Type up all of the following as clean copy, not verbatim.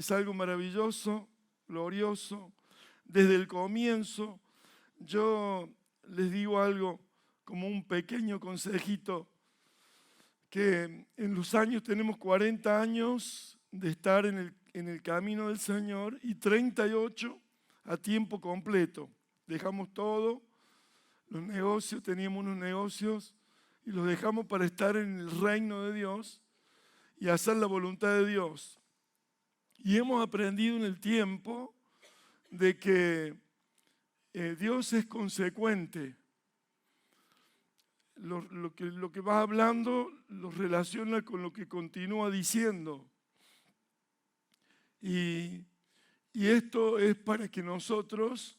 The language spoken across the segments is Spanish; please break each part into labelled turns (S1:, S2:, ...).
S1: es algo maravilloso, glorioso. Desde el comienzo, yo les digo algo como un pequeño consejito, que en los años tenemos 40 años de estar en el camino del Señor y 38 a tiempo completo. Dejamos todo, los negocios, teníamos unos negocios y los dejamos para estar en el reino de Dios y hacer la voluntad de Dios. Y hemos aprendido en el tiempo de que Dios es consecuente. Lo que va hablando lo relaciona con lo que continúa diciendo. Y esto es para que nosotros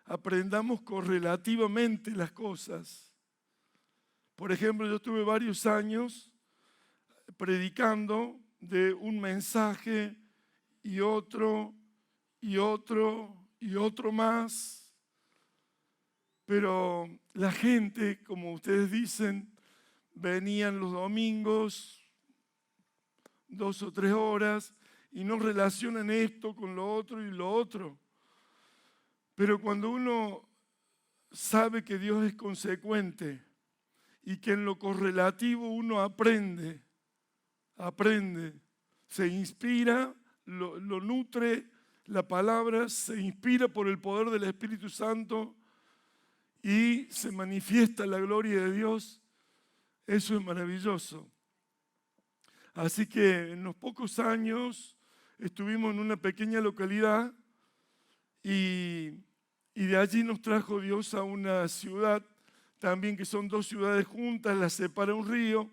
S1: aprendamos correlativamente las cosas. Por ejemplo, yo estuve varios años predicando de un mensaje y otro, y otro, y otro más. Pero la gente, como ustedes dicen, venían los domingos, 2 o 3 horas, y no relacionan esto con lo otro y lo otro. Pero cuando uno sabe que Dios es consecuente y que en lo correlativo uno aprende, se inspira, lo nutre la palabra, se inspira por el poder del Espíritu Santo y se manifiesta la gloria de Dios, eso es maravilloso. Así que en los pocos años estuvimos en una pequeña localidad y de allí nos trajo Dios a una ciudad, también que son 2 ciudades juntas, las separa un río,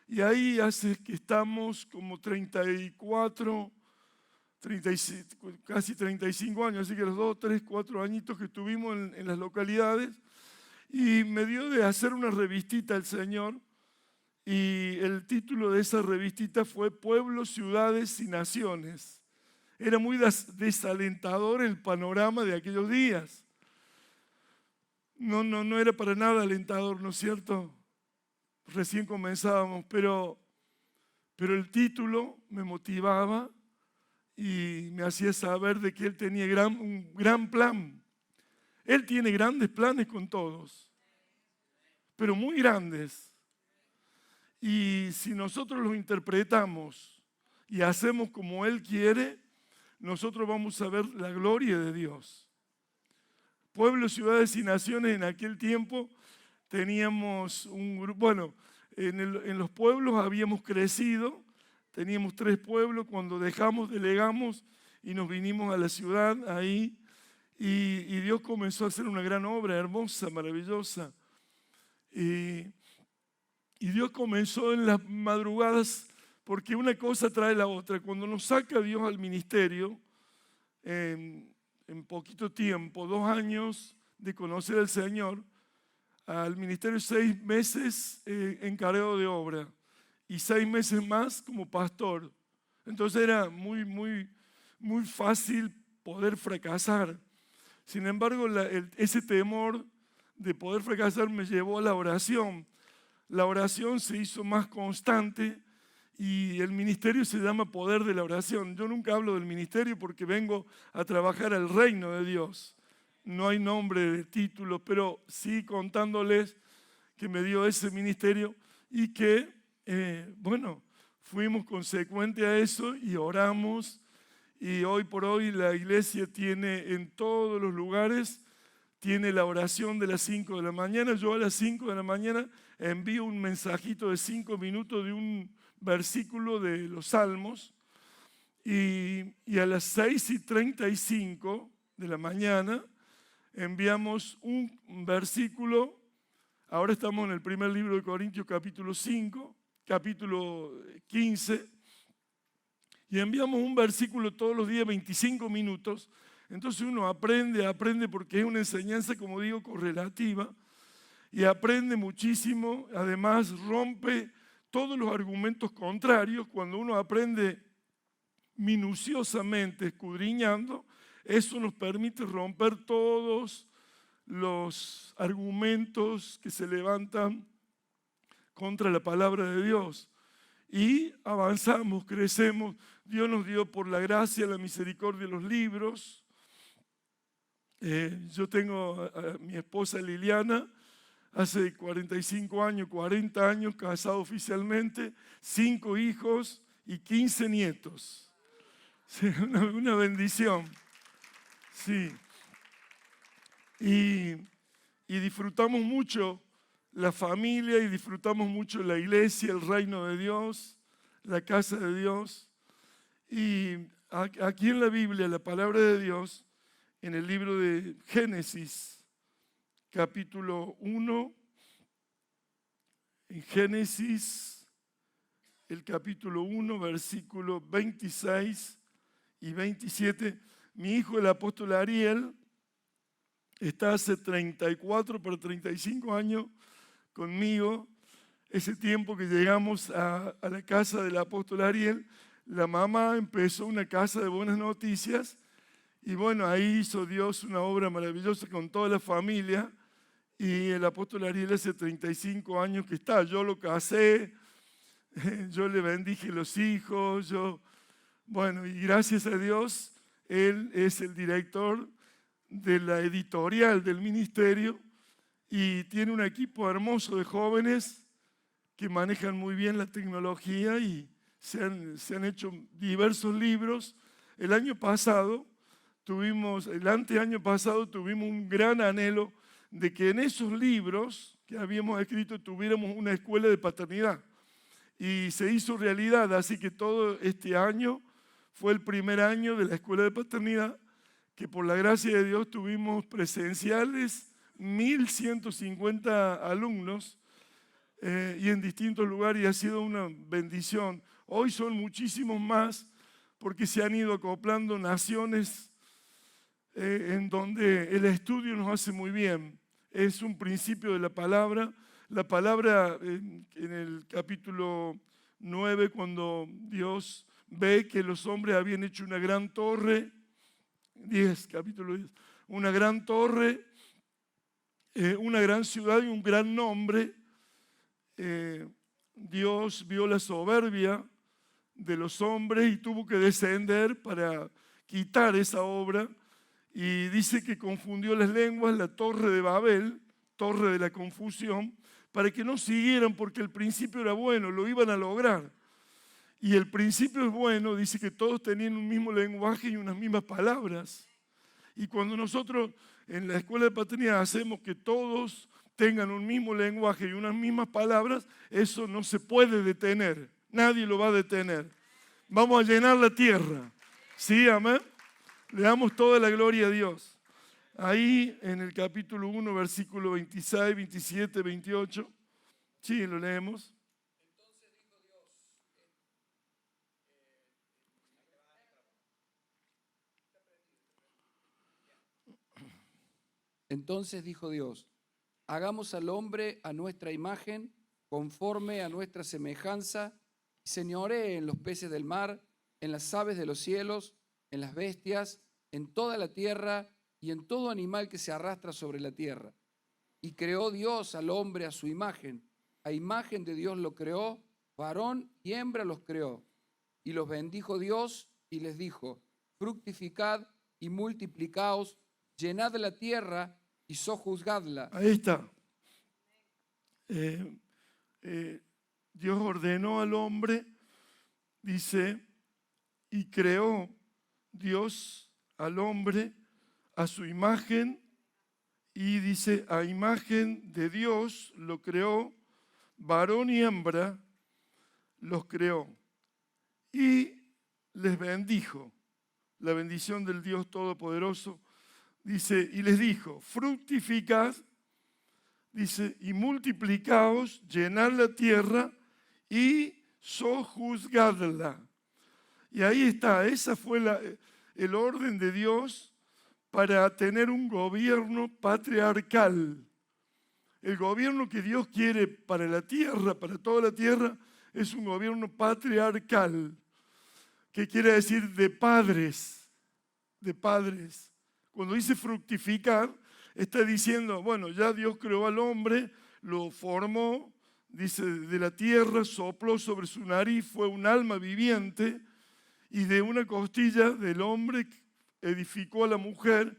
S1: y ahí hace que estamos como 34, 35, casi 35 años, así que los 2, 3, 4 añitos que estuvimos en las localidades, y me dio de hacer una revistita el Señor, y el título de esa revistita fue Pueblos, Ciudades y Naciones. Era muy desalentador el panorama de aquellos días. No era para nada alentador, ¿no es cierto? Recién comenzábamos, pero el título me motivaba y me hacía saber de que Él tenía un gran plan. Él tiene grandes planes con todos, pero muy grandes. Y si nosotros los interpretamos y hacemos como Él quiere, nosotros vamos a ver la gloria de Dios. Pueblos, ciudades y naciones en aquel tiempo teníamos un grupo, bueno, en los pueblos habíamos crecido, teníamos 3 pueblos, cuando delegamos y nos vinimos a la ciudad ahí, y Dios comenzó a hacer una gran obra, hermosa, maravillosa. Y Dios comenzó en las madrugadas, porque una cosa trae la otra. Cuando nos saca Dios al ministerio, en poquito tiempo, 2 años de conocer al Señor, al ministerio 6 meses encargado de obra y 6 meses más como pastor. Entonces era muy fácil poder fracasar. Sin embargo, ese temor de poder fracasar me llevó a la oración. La oración se hizo más constante y el ministerio se llama poder de la oración. Yo nunca hablo del ministerio porque vengo a trabajar al reino de Dios. No hay nombre de título, pero sí contándoles que me dio ese ministerio y que, fuimos consecuentes a eso y oramos. Y hoy por hoy la iglesia tiene en todos los lugares, tiene la oración de las 5 de la mañana. Yo a las 5 de la mañana envío un mensajito de 5 minutos de un versículo de los Salmos y a las 6:35 de la mañana enviamos un versículo. Ahora estamos en el primer libro de Corintios, capítulo 5, capítulo 15, y enviamos un versículo todos los días, 25 minutos. Entonces uno aprende porque es una enseñanza, como digo, correlativa, y aprende muchísimo. Además rompe todos los argumentos contrarios. Cuando uno aprende minuciosamente, escudriñando, eso nos permite romper todos los argumentos que se levantan contra la palabra de Dios. y avanzamos, crecemos. Dios nos dio por la gracia, la misericordia los libros. Yo tengo a mi esposa Liliana, hace 45 años, 40 años, casado oficialmente, 5 hijos y 15 nietos. Sí, una bendición. Sí. Y disfrutamos mucho la familia y disfrutamos mucho la iglesia, el reino de Dios, la casa de Dios. Y aquí en la Biblia, la palabra de Dios, en el libro de Génesis, capítulo 1, en Génesis, el capítulo 1, versículos 26 y 27, mi hijo el apóstol Ariel está hace 34 para 35 años conmigo. Ese tiempo que llegamos a la casa del apóstol Ariel, la mamá empezó una casa de buenas noticias y bueno, ahí hizo Dios una obra maravillosa con toda la familia. Y el apóstol Ariel hace 35 años que está. Yo lo casé, yo le bendije los hijos, bueno, y gracias a Dios, él es el director de la editorial del ministerio y tiene un equipo hermoso de jóvenes que manejan muy bien la tecnología y se han hecho diversos libros. El anteaño pasado tuvimos un gran anhelo de que en esos libros que habíamos escrito tuviéramos una escuela de paternidad. Y se hizo realidad, así que todo este año fue el primer año de la escuela de paternidad, que por la gracia de Dios tuvimos presenciales, 1.150 alumnos y en distintos lugares, y ha sido una bendición. Hoy son muchísimos más porque se han ido acoplando naciones en donde el estudio nos hace muy bien. Es un principio de la palabra. La palabra en el capítulo 9, cuando Dios ve que los hombres habían hecho una gran torre, capítulo 10, una gran torre, una gran ciudad y un gran nombre. Dios vio la soberbia de los hombres y tuvo que descender para quitar esa obra. Y dice que confundió las lenguas, la torre de Babel, torre de la confusión, para que no siguieran porque el principio era bueno, lo iban a lograr. Y el principio es bueno, dice que todos tenían un mismo lenguaje y unas mismas palabras. Y cuando nosotros en la escuela de paternidad hacemos que todos tengan un mismo lenguaje y unas mismas palabras, eso no se puede detener, nadie lo va a detener. Vamos a llenar la tierra. ¿Sí, amén? Le damos toda la gloria a Dios. Ahí en el capítulo 1, versículo 26, 27, 28. Sí, lo leemos.
S2: Entonces dijo Dios, hagamos al hombre a nuestra imagen, conforme a nuestra semejanza, y señoree en los peces del mar, en las aves de los cielos, en las bestias, en toda la tierra y en todo animal que se arrastra sobre la tierra. Y creó Dios al hombre a su imagen. A imagen de Dios lo creó, varón y hembra los creó. Y los bendijo Dios y les dijo, fructificad y multiplicaos, llenad la tierra y sojuzgadla.
S1: Ahí está. Dios ordenó al hombre, dice, y creó Dios al hombre a su imagen, y dice, a imagen de Dios lo creó, varón y hembra los creó. Y les bendijo, la bendición del Dios Todopoderoso. Dice, y les dijo, fructificad, dice, y multiplicaos, llenad la tierra y sojuzgadla. Y ahí está, esa fue el orden de Dios para tener un gobierno patriarcal. El gobierno que Dios quiere para la tierra, para toda la tierra, es un gobierno patriarcal. ¿Qué quiere decir? De padres, de padres. Cuando dice fructificar, está diciendo, bueno, ya Dios creó al hombre, lo formó, dice, de la tierra sopló sobre su nariz, fue un alma viviente, y de una costilla del hombre edificó a la mujer,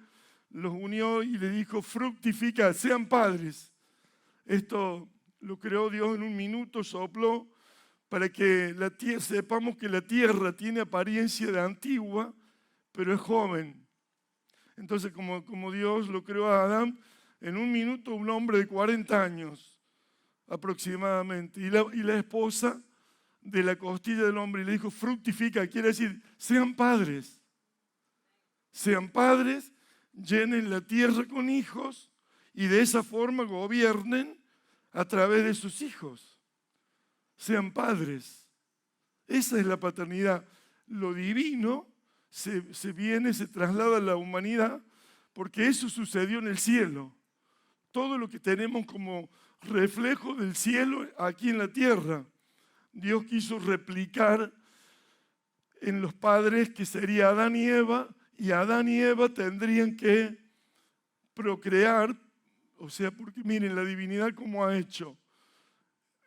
S1: los unió y le dijo, fructificad, sean padres. Esto lo creó Dios en un minuto, sopló, para que sepamos que la tierra tiene apariencia de antigua, pero es joven. Entonces, como Dios lo creó a Adán, en un minuto un hombre de 40 años aproximadamente. Y la esposa de la costilla del hombre le dijo, fructifica, quiere decir, sean padres. Sean padres, llenen la tierra con hijos y de esa forma gobiernen a través de sus hijos. Sean padres. Esa es la paternidad. Lo divino se traslada a la humanidad porque eso sucedió en el cielo. Todo lo que tenemos como reflejo del cielo aquí en la tierra, Dios quiso replicar en los padres que sería Adán y Adán y Eva tendrían que procrear, o sea, porque miren la divinidad cómo ha hecho.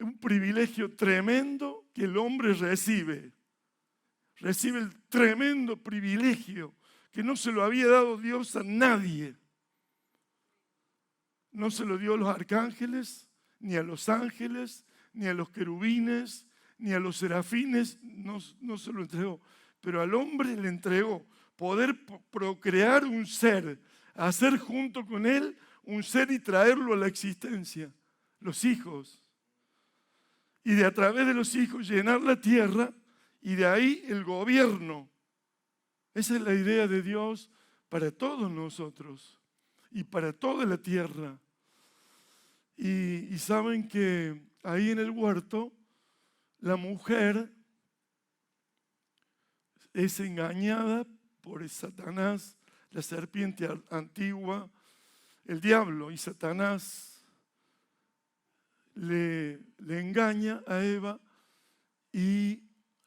S1: Un privilegio tremendo que el hombre recibe. Recibe el tremendo privilegio que no se lo había dado Dios a nadie. No se lo dio a los arcángeles, ni a los ángeles, ni a los querubines, ni a los serafines, no se lo entregó. Pero al hombre le entregó poder procrear un ser, hacer junto con él un ser y traerlo a la existencia, los hijos. Y de a través de los hijos llenar la tierra y de ahí el gobierno. Esa es la idea de Dios para todos nosotros y para toda la tierra. Y saben que ahí en el huerto la mujer es engañada por Satanás, la serpiente antigua, el diablo, y Satanás le engaña a Eva y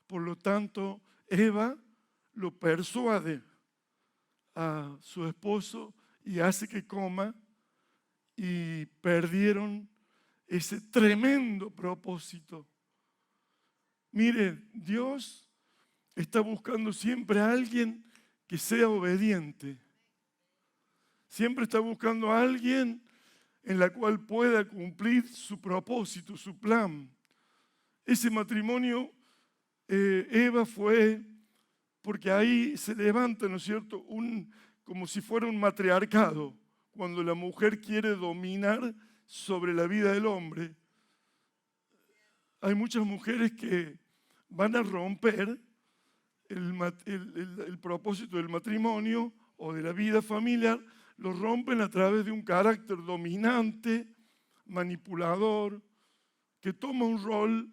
S1: por lo tanto Eva lo persuade a su esposo y hace que coma y perdieron ese tremendo propósito. Mire, Dios está buscando siempre a alguien que sea obediente. Siempre está buscando a alguien en la cual pueda cumplir su propósito, su plan. Ese matrimonio, Eva fue, porque ahí se levanta, ¿no es cierto?, como si fuera un matriarcado, cuando la mujer quiere dominar sobre la vida del hombre. Hay muchas mujeres que van a romper el propósito del matrimonio o de la vida familiar, lo rompen a través de un carácter dominante, manipulador, que toma un rol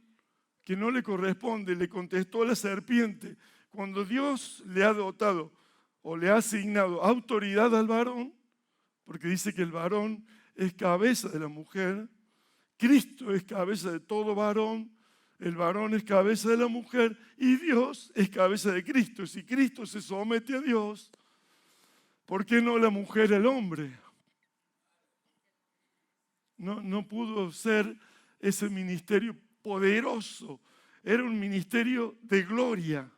S1: que no le corresponde. Le contestó a la serpiente. Cuando Dios le ha dotado o le ha asignado autoridad al varón, porque dice que el varón es cabeza de la mujer, Cristo es cabeza de todo varón, el varón es cabeza de la mujer y Dios es cabeza de Cristo. Si Cristo se somete a Dios, ¿por qué no la mujer al hombre? No pudo ser ese ministerio poderoso. Era un ministerio de gloria.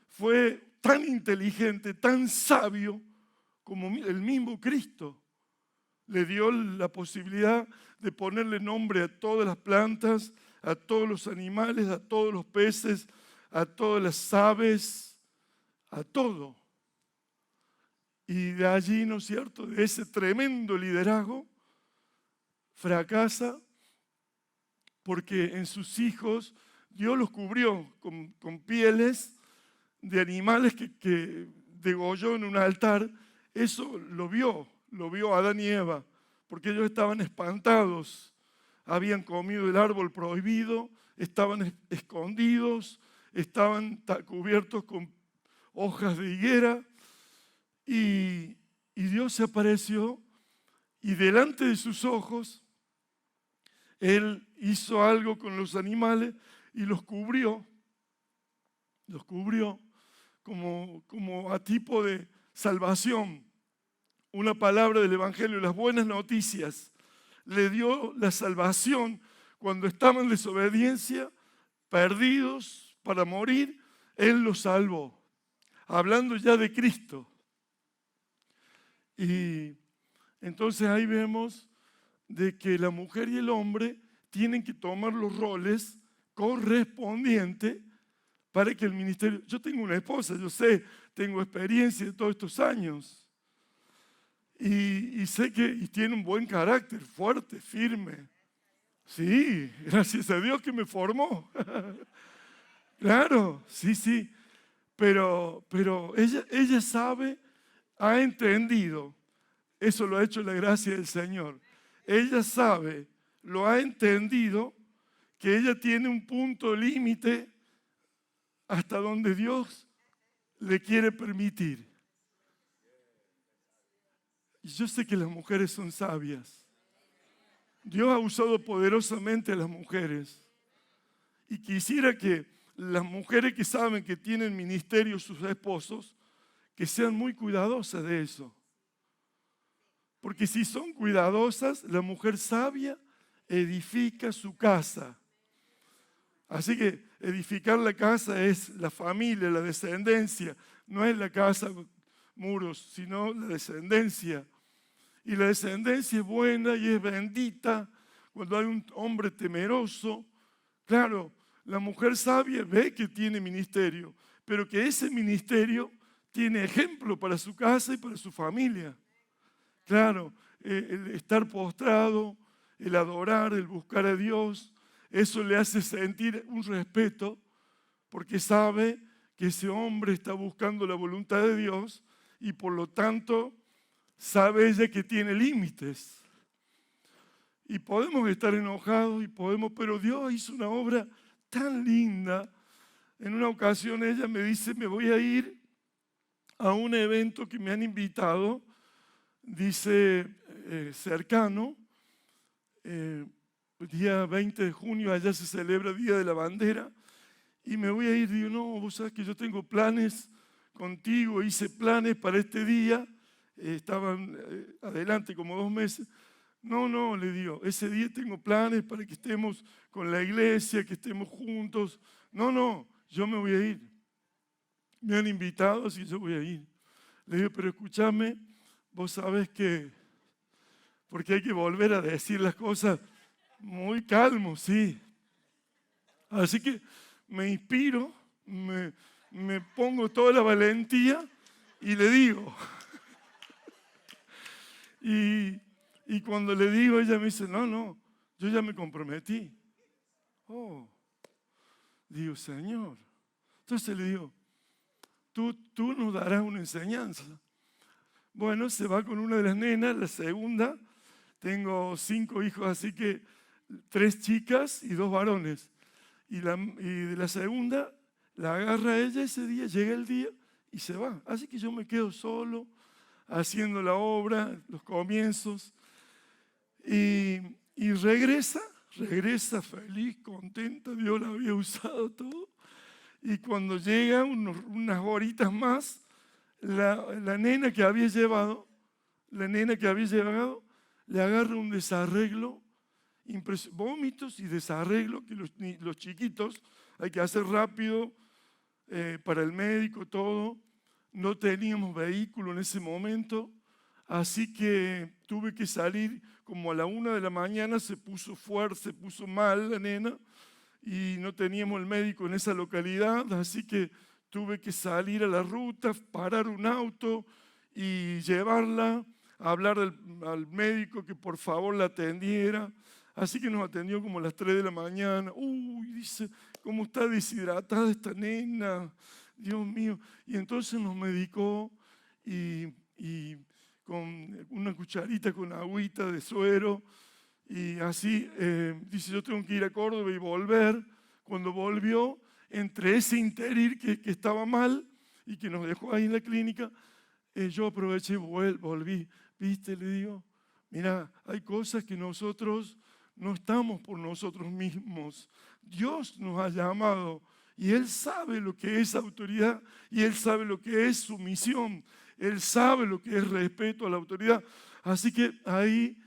S1: Fue tan inteligente, tan sabio como el mismo Cristo. Le dio la posibilidad de ponerle nombre a todas las plantas, a todos los animales, a todos los peces, a todas las aves, a todo. Y de allí, ¿no es cierto?, de ese tremendo liderazgo, fracasa porque en sus hijos Dios los cubrió con pieles de animales que degolló en un altar. Eso lo vio Adán y Eva, porque ellos estaban espantados. Habían comido el árbol prohibido, estaban escondidos, estaban cubiertos con hojas de higuera. Y Dios se apareció y delante de sus ojos Él hizo algo con los animales y los cubrió como a tipo de salvación. Una palabra del Evangelio, las buenas noticias. Le dio la salvación cuando estaban en desobediencia, perdidos para morir, Él los salvó. Hablando ya de Cristo. Y entonces ahí vemos de que la mujer y el hombre tienen que tomar los roles correspondientes para que el ministerio... Yo tengo una esposa, yo sé, tengo experiencia de todos estos años. Y sé que tiene un buen carácter, fuerte, firme. Sí, gracias a Dios que me formó. Claro, sí. Pero ella sabe, ha entendido. Eso lo ha hecho la gracia del Señor. Ella sabe, lo ha entendido, que ella tiene un punto límite hasta donde Dios le quiere permitir. Y yo sé que las mujeres son sabias. Dios ha usado poderosamente a las mujeres. Y quisiera que las mujeres que saben que tienen ministerio sus esposos, que sean muy cuidadosas de eso. Porque si son cuidadosas, la mujer sabia edifica su casa. Así que edificar la casa es la familia, la descendencia. No es la casa, muros, sino la descendencia. Y la descendencia es buena y es bendita cuando hay un hombre temeroso. Claro, la mujer sabia ve que tiene ministerio, pero que ese ministerio tiene ejemplo para su casa y para su familia. Claro, el estar postrado, el adorar, el buscar a Dios, eso le hace sentir un respeto porque sabe que ese hombre está buscando la voluntad de Dios y por lo tanto sabe ella que tiene límites. Y podemos estar enojados pero Dios hizo una obra tan linda. En una ocasión ella me dice, me voy a ir a un evento que me han invitado, dice cercano, el día 20 de junio allá se celebra el Día de la Bandera, y me voy a ir. Digo, no, vos sabés que yo tengo planes contigo, hice planes para este día, estaban adelante como 2 meses. No, le digo, ese día tengo planes para que estemos con la iglesia, que estemos juntos. No, yo me voy a ir. Me han invitado, así que yo voy a ir. Le digo, pero escúchame, vos sabés que, porque hay que volver a decir las cosas muy calmo, sí. Así que me inspiro, me pongo toda la valentía y le digo. Y cuando le digo, ella me dice, no, yo ya me comprometí. Oh, digo, Señor. Entonces le digo, tú nos darás una enseñanza. Bueno, se va con una de las nenas, la segunda. Tengo 5 hijos, así que 3 chicas y 2 varones. Y de la segunda la agarra ella ese día, llega el día y se va. Así que yo me quedo solo haciendo la obra, los comienzos. Y regresa feliz, contenta, Dios la había usado todo. Y cuando llega unas horitas más, la nena que había llevado, le agarra un desarreglo, vómitos y desarreglo, que los chiquitos hay que hacer rápido para el médico, todo. No teníamos vehículo en ese momento, así que tuve que salir como a la 1 de la mañana, se puso fuerte, se puso mal la nena y no teníamos el médico en esa localidad, así que tuve que salir a la ruta, parar un auto y llevarla, a hablar al médico que por favor la atendiera. Así que nos atendió como a las 3 de la mañana. Dice, ¿cómo está deshidratada esta nena? Dios mío. Y entonces nos medicó y con una cucharita con agüita de suero. Y así, dice, yo tengo que ir a Córdoba y volver. Cuando volvió, entre ese interir que estaba mal y que nos dejó ahí en la clínica, yo aproveché y volví. ¿Viste? Le digo, mira, hay cosas que nosotros no estamos por nosotros mismos. Dios nos ha llamado y Él sabe lo que es autoridad y Él sabe lo que es sumisión. Él sabe lo que es respeto a la autoridad. Así que ahí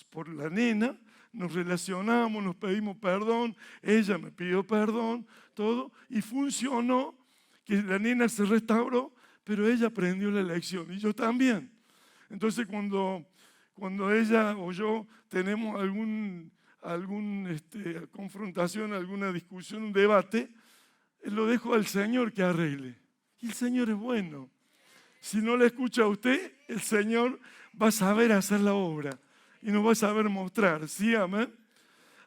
S1: por la nena, nos relacionamos, nos pedimos perdón, ella me pidió perdón, todo, y funcionó, que la nena se restauró, pero ella aprendió la lección, y yo también. Entonces cuando ella o yo tenemos alguna confrontación, alguna discusión, un debate, lo dejo al Señor que arregle. Y el Señor es bueno. Si no le escucha a usted, el Señor va a saber hacer la obra y nos va a saber mostrar. ¿Sí, amén?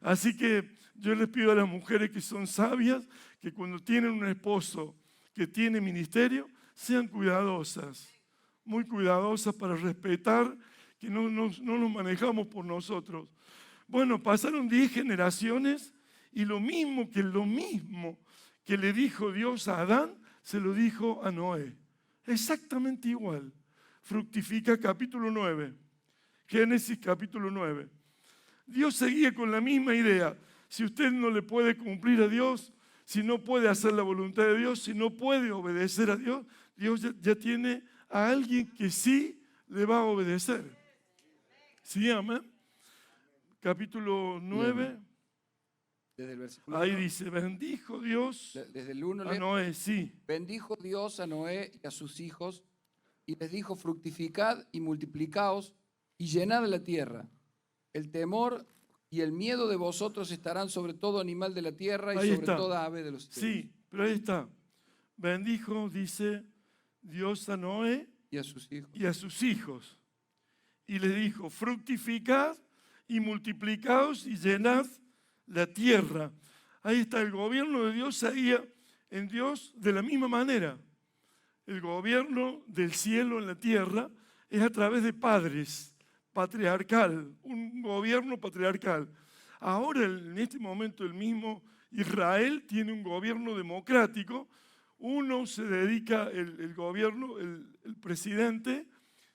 S1: Así que yo les pido a las mujeres que son sabias, que cuando tienen un esposo que tiene ministerio, sean cuidadosas, muy cuidadosas para respetar, que no nos manejamos por nosotros. Bueno, pasaron 10 generaciones y lo mismo que le dijo Dios a Adán, se lo dijo a Noé. Exactamente igual. Fructifica capítulo 9. Génesis capítulo 9. Dios seguía con la misma idea. Si usted no le puede cumplir a Dios, si no puede hacer la voluntad de Dios, si no puede obedecer a Dios, Dios ya tiene a alguien que sí le va a obedecer. ¿Sí, amén? Capítulo 9.
S2: Desde el versículo
S1: Ahí
S2: 1,
S1: dice, bendijo Dios
S2: desde el 1
S1: a Noé, sí.
S2: bendijo Dios a Noé y a sus hijos, y les dijo: fructificad y multiplicaos, y llenad la tierra. El temor y el miedo de vosotros estarán sobre todo animal de la tierra y
S1: Ahí
S2: sobre
S1: está.
S2: toda ave de los cielos.
S1: Sí, pero ahí está. Bendijo, dice Dios a Noé
S2: Y a sus hijos.
S1: y a sus hijos. Y les dijo, fructificad y multiplicaos y llenad la tierra. Ahí está, el gobierno de Dios seguía en Dios de la misma manera. El gobierno del cielo en la tierra es a través de padres, patriarcal, un gobierno patriarcal. Ahora, en este momento, el mismo Israel tiene un gobierno democrático. Uno se dedica, el gobierno, el presidente,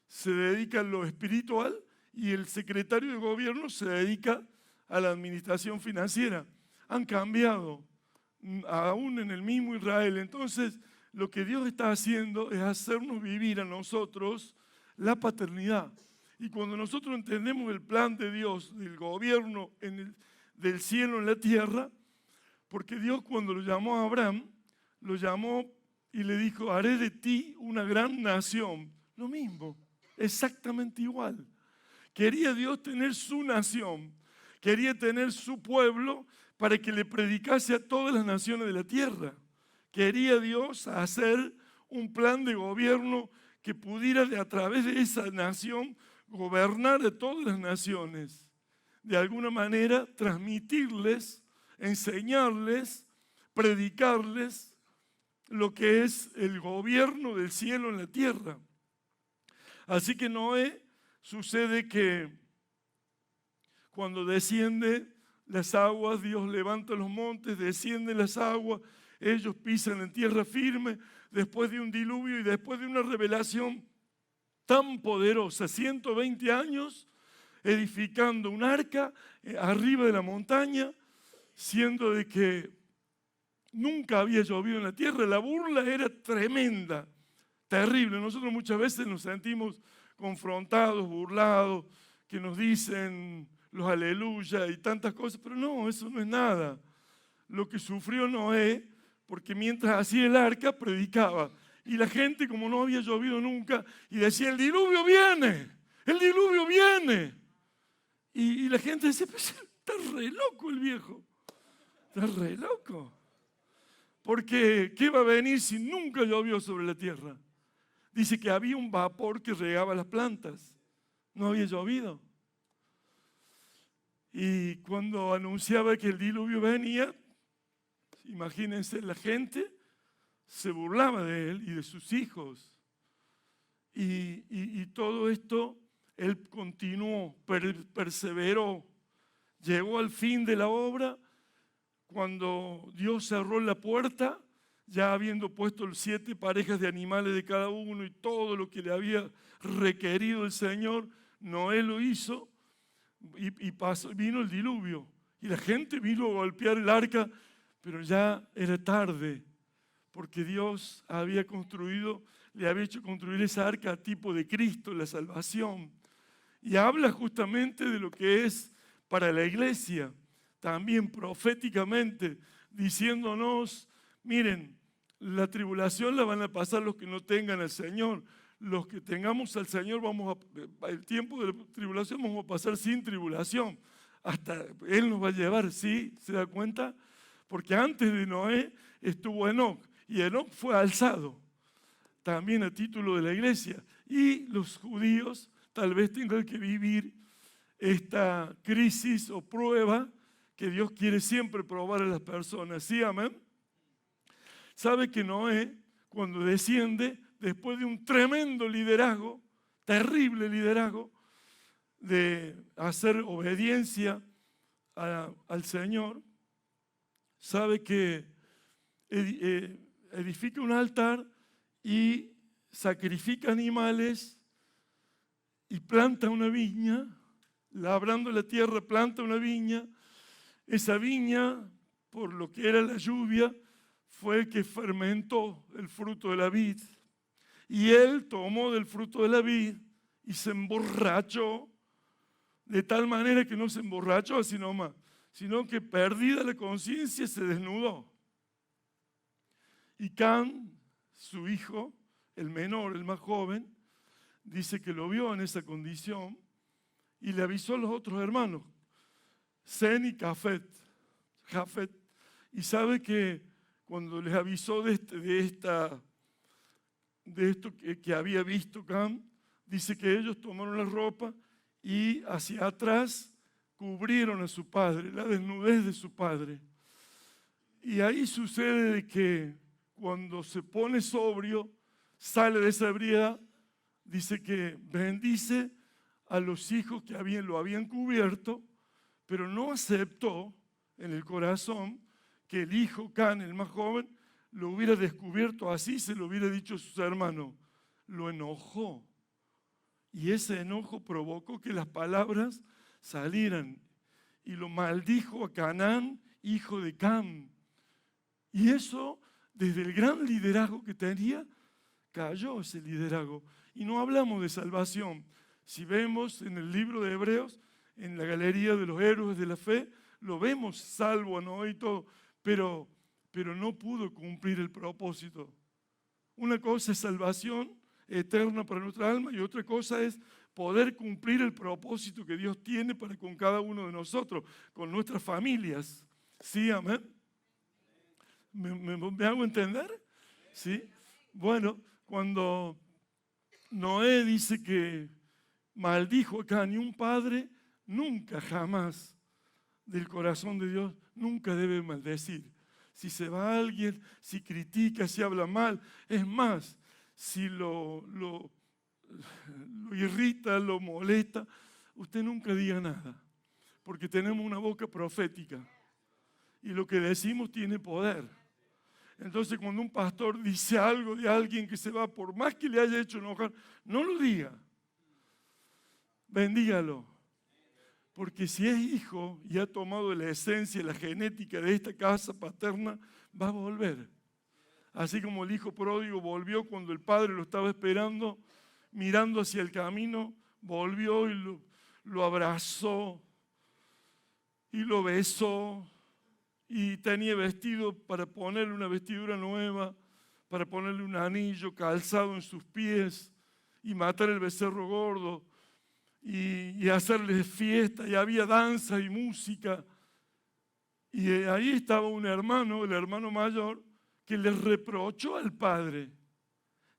S1: se dedica a lo espiritual y el secretario de gobierno se dedica a la administración financiera. Han cambiado, aún en el mismo Israel. Entonces, lo que Dios está haciendo es hacernos vivir a nosotros la paternidad. Y cuando nosotros entendemos el plan de Dios, del gobierno del cielo en la tierra, porque Dios cuando lo llamó a Abraham, lo llamó y le dijo, haré de ti una gran nación. Lo mismo, exactamente igual. Quería Dios tener su nación, quería tener su pueblo para que le predicase a todas las naciones de la tierra. Quería Dios hacer un plan de gobierno que pudiera a través de esa nación gobernar a todas las naciones. De alguna manera transmitirles, enseñarles, predicarles lo que es el gobierno del cielo en la tierra. Así que Noé, sucede que cuando desciende las aguas, Dios levanta los montes, descienden las aguas, ellos pisan en tierra firme, después de un diluvio y después de una revelación tan poderosa, 120 años edificando un arca arriba de la montaña, siendo de que nunca había llovido en la tierra, la burla era tremenda, terrible. Nosotros muchas veces nos sentimos confrontados, burlados, que nos dicen los aleluya y tantas cosas, pero no, eso no es nada. Lo que sufrió Noé, porque mientras hacía el arca predicaba, y la gente, como no había llovido nunca, y decía, el diluvio viene, el diluvio viene. Y la gente decía, pues está re loco el viejo, está re loco. Porque, ¿qué va a venir si nunca llovió sobre la tierra? Dice que había un vapor que regaba las plantas, no había llovido. Y cuando anunciaba que el diluvio venía, imagínense, la gente se burlaba de él y de sus hijos. Y todo esto, él continuó, perseveró, llegó al fin de la obra. Cuando Dios cerró la puerta, ya habiendo puesto 7 parejas de animales de cada uno y todo lo que le había requerido el Señor, Noé lo hizo y vino el diluvio. Y la gente vino a golpear el arca, pero ya era tarde, porque Dios había construido, le había hecho construir esa arca a tipo de Cristo, la salvación. Y habla justamente de lo que es para la iglesia, también proféticamente, diciéndonos, miren, la tribulación la van a pasar los que no tengan al Señor. Los que tengamos al Señor, el tiempo de la tribulación vamos a pasar sin tribulación. Hasta Él nos va a llevar, ¿sí? ¿Se da cuenta? Porque antes de Noé estuvo Enoc, y Enoc fue alzado, también a título de la iglesia. Y los judíos tal vez tengan que vivir esta crisis o prueba que Dios quiere siempre probar a las personas. ¿Sí, amén? ¿Sabe que Noé, cuando desciende, después de un tremendo liderazgo, terrible liderazgo, de hacer obediencia al Señor, sabe que edifica un altar y sacrifica animales y planta una viña, labrando la tierra, planta una viña. Esa viña, por lo que era la lluvia, fue el que fermentó el fruto de la vid. Y él tomó del fruto de la vid y se emborrachó, de tal manera que no se emborrachó así nomás, sino que perdida la conciencia se desnudó. Y Cam, su hijo, el menor, el más joven, dice que lo vio en esa condición y le avisó a los otros hermanos, Sem y Jafet. Y sabe que cuando les avisó de esto que había visto Cam, dice que ellos tomaron la ropa y hacia atrás cubrieron a su padre, la desnudez de su padre. Y ahí sucede que cuando se pone sobrio, sale de esa ebriedad, dice que bendice a los hijos que lo habían cubierto, pero no aceptó en el corazón que el hijo Can, el más joven, lo hubiera descubierto así, se lo hubiera dicho a sus hermanos. Lo enojó. Y ese enojo provocó que las palabras salieran. Y lo maldijo a Canaán, hijo de Cam. Y eso, desde el gran liderazgo que tenía, cayó ese liderazgo. Y no hablamos de salvación. Si vemos en el libro de Hebreos, en la galería de los héroes de la fe, lo vemos salvo, ¿no? Y todo, pero no pudo cumplir el propósito. Una cosa es salvación eterna para nuestra alma y otra cosa es poder cumplir el propósito que Dios tiene para con cada uno de nosotros, con nuestras familias. ¿Sí, amén? ¿Me hago entender? ¿Sí? Bueno, cuando Noé dice que maldijo acá, ni un padre nunca, jamás, del corazón de Dios, nunca debe maldecir. Si se va alguien, si critica, si habla mal, es más, si lo irrita, lo molesta, usted nunca diga nada, porque tenemos una boca profética y lo que decimos tiene poder. Entonces, cuando un pastor dice algo de alguien que se va, por más que le haya hecho enojar, no lo diga, bendígalo. Porque si es hijo y ha tomado la esencia, la genética de esta casa paterna, va a volver. Así como el hijo pródigo volvió cuando el padre lo estaba esperando, mirando hacia el camino, volvió y lo abrazó y lo besó y tenía vestido para ponerle una vestidura nueva, para ponerle un anillo calzado en sus pies y matar el becerro gordo. Y hacerles fiesta, y había danza y música. Y ahí estaba un hermano, el hermano mayor, que le reprochó al padre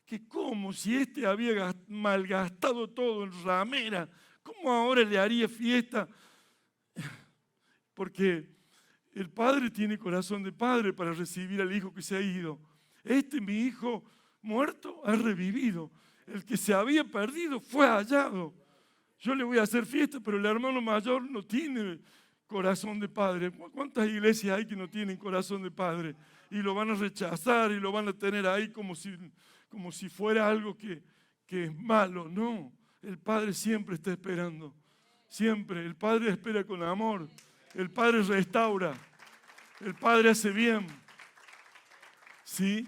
S1: que como si este había malgastado todo en ramera, ¿cómo ahora le haría fiesta? Porque el padre tiene corazón de padre para recibir al hijo que se ha ido. Mi hijo muerto, ha revivido. El que se había perdido fue hallado. Yo le voy a hacer fiesta, pero el hermano mayor no tiene corazón de padre. ¿Cuántas iglesias hay que no tienen corazón de padre? Y lo van a rechazar y lo van a tener ahí como si fuera algo que es malo. No, el padre siempre está esperando. Siempre. El padre espera con amor. El padre restaura. El padre hace bien. ¿Sí?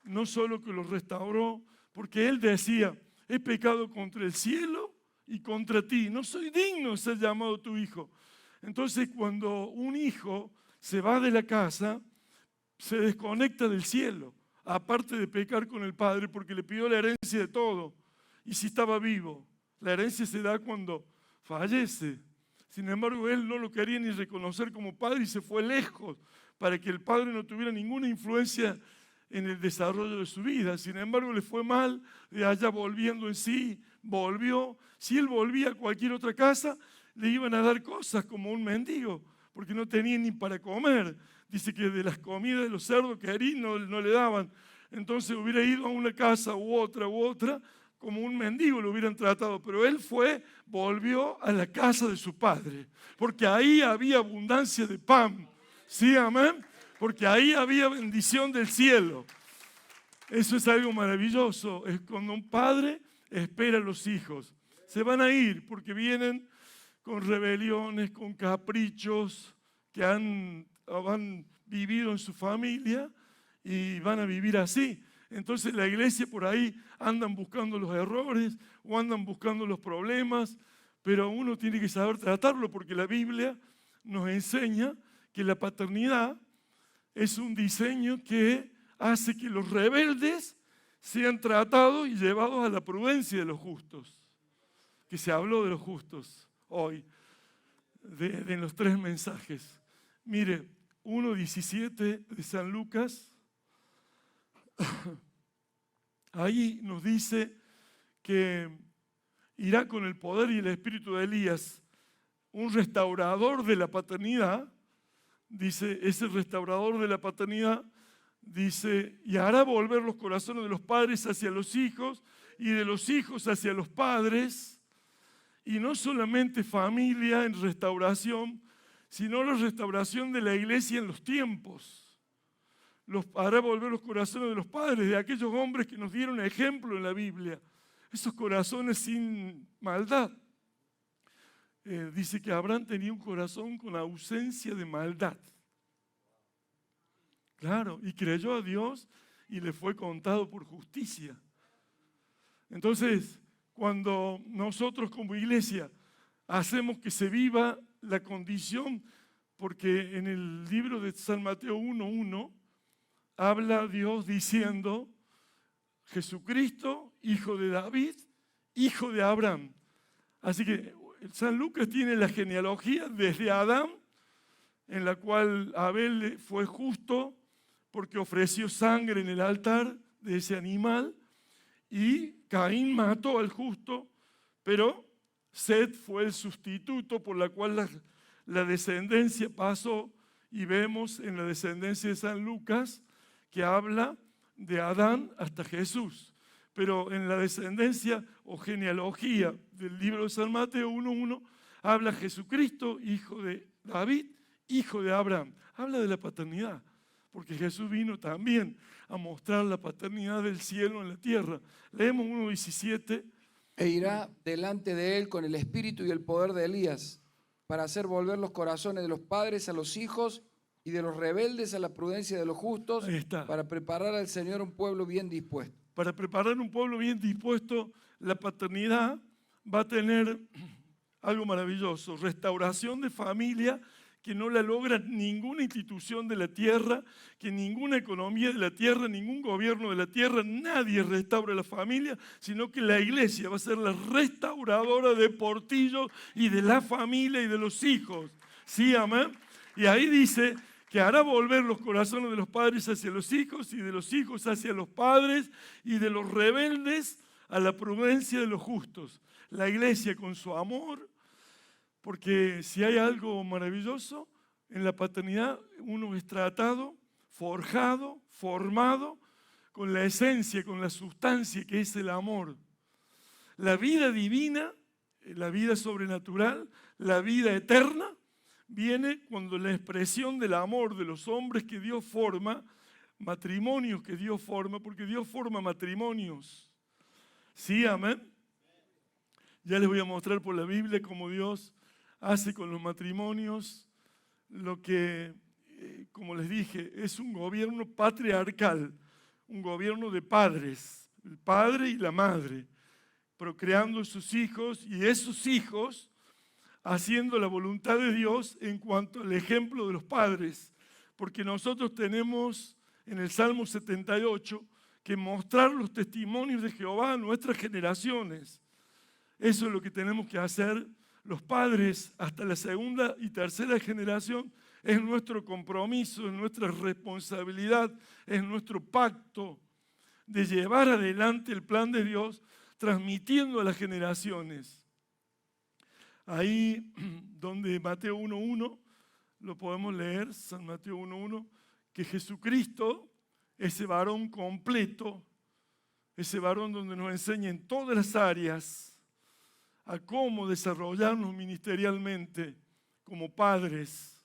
S1: No solo que lo restauró, porque él decía, he pecado contra el cielo y contra ti, no soy digno de ser llamado tu hijo. Entonces, cuando un hijo se va de la casa, se desconecta del cielo, aparte de pecar con el padre, porque le pidió la herencia de todo. Y si estaba vivo, la herencia se da cuando fallece. Sin embargo, él no lo quería ni reconocer como padre y se fue lejos para que el padre no tuviera ninguna influencia en el desarrollo de su vida. Sin embargo, le fue mal, de allá volviendo en sí, volvió. Si él volvía a cualquier otra casa, le iban a dar cosas como un mendigo, porque no tenía ni para comer. Dice que de las comidas de los cerdos que harían no le daban. Entonces hubiera ido a una casa u otra, como un mendigo lo hubieran tratado. Pero él volvió a la casa de su padre, porque ahí había abundancia de pan. ¿Sí, amén? Porque ahí había bendición del cielo. Eso es algo maravilloso. Es cuando un padre espera a los hijos. Se van a ir porque vienen con rebeliones, con caprichos que han vivido en su familia y van a vivir así. Entonces la iglesia por ahí andan buscando los errores o andan buscando los problemas, pero uno tiene que saber tratarlo porque la Biblia nos enseña que la paternidad es un diseño que hace que los rebeldes sean tratados y llevados a la prudencia de los justos. Que se habló de los justos hoy, en los 3 mensajes. Mire, 1:17 de San Lucas, ahí nos dice que irá con el poder y el espíritu de Elías, un restaurador de la paternidad. Dice, ese restaurador de la paternidad, dice, y hará volver los corazones de los padres hacia los hijos y de los hijos hacia los padres. Y no solamente familia en restauración, sino la restauración de la iglesia en los tiempos. Hará volver los corazones de los padres, de aquellos hombres que nos dieron ejemplo en la Biblia. Esos corazones sin maldad. Dice que Abraham tenía un corazón con ausencia de maldad. Claro, y creyó a Dios y le fue contado por justicia. Entonces, cuando nosotros como iglesia hacemos que se viva la condición, porque en el libro de San Mateo 1:1 habla Dios diciendo, Jesucristo, hijo de David, hijo de Abraham. Así que San Lucas tiene la genealogía desde Adán, en la cual Abel fue justo porque ofreció sangre en el altar de ese animal, y Caín mató al justo, pero Set fue el sustituto por la cual la descendencia pasó, y vemos en la descendencia de San Lucas que habla de Adán hasta Jesús. Pero en la descendencia o genealogía del libro de San Mateo 1:1 habla Jesucristo, hijo de David, hijo de Abraham. Habla de la paternidad, porque Jesús vino también a mostrar la paternidad del cielo en la tierra. Leemos 1:17.
S2: E irá delante de él con el espíritu y el poder de Elías, para hacer volver los corazones de los padres a los hijos y de los rebeldes a la prudencia de los justos,
S1: Ahí está.
S2: para preparar al Señor un pueblo bien dispuesto.
S1: Para preparar un pueblo bien dispuesto, la paternidad va a tener algo maravilloso, restauración de familia que no la logra ninguna institución de la tierra, que ninguna economía de la tierra, ningún gobierno de la tierra, nadie restaura la familia, sino que la iglesia va a ser la restauradora de Portillo y de la familia y de los hijos. ¿Sí, amén? Y ahí dice que hará volver los corazones de los padres hacia los hijos y de los hijos hacia los padres y de los rebeldes a la prudencia de los justos. La iglesia con su amor, porque si hay algo maravilloso en la paternidad, uno es tratado, forjado, formado con la esencia, con la sustancia que es el amor. La vida divina, la vida sobrenatural, la vida eterna, viene cuando la expresión del amor de los hombres que Dios forma, matrimonios que Dios forma, porque Dios forma matrimonios. ¿Sí, amén? Ya les voy a mostrar por la Biblia cómo Dios hace con los matrimonios lo que, como les dije, es un gobierno patriarcal, un gobierno de padres, el padre y la madre, procreando sus hijos, y esos hijos haciendo la voluntad de Dios en cuanto al ejemplo de los padres, porque nosotros tenemos en el Salmo 78 que mostrar los testimonios de Jehová a nuestras generaciones. Eso es lo que tenemos que hacer los padres hasta la segunda y tercera generación. Es nuestro compromiso, es nuestra responsabilidad, es nuestro pacto de llevar adelante el plan de Dios, transmitiendo a las generaciones. Ahí donde Mateo 1.1, lo podemos leer, San Mateo 1.1, que Jesucristo, ese varón completo, ese varón donde nos enseña en todas las áreas a cómo desarrollarnos ministerialmente como padres,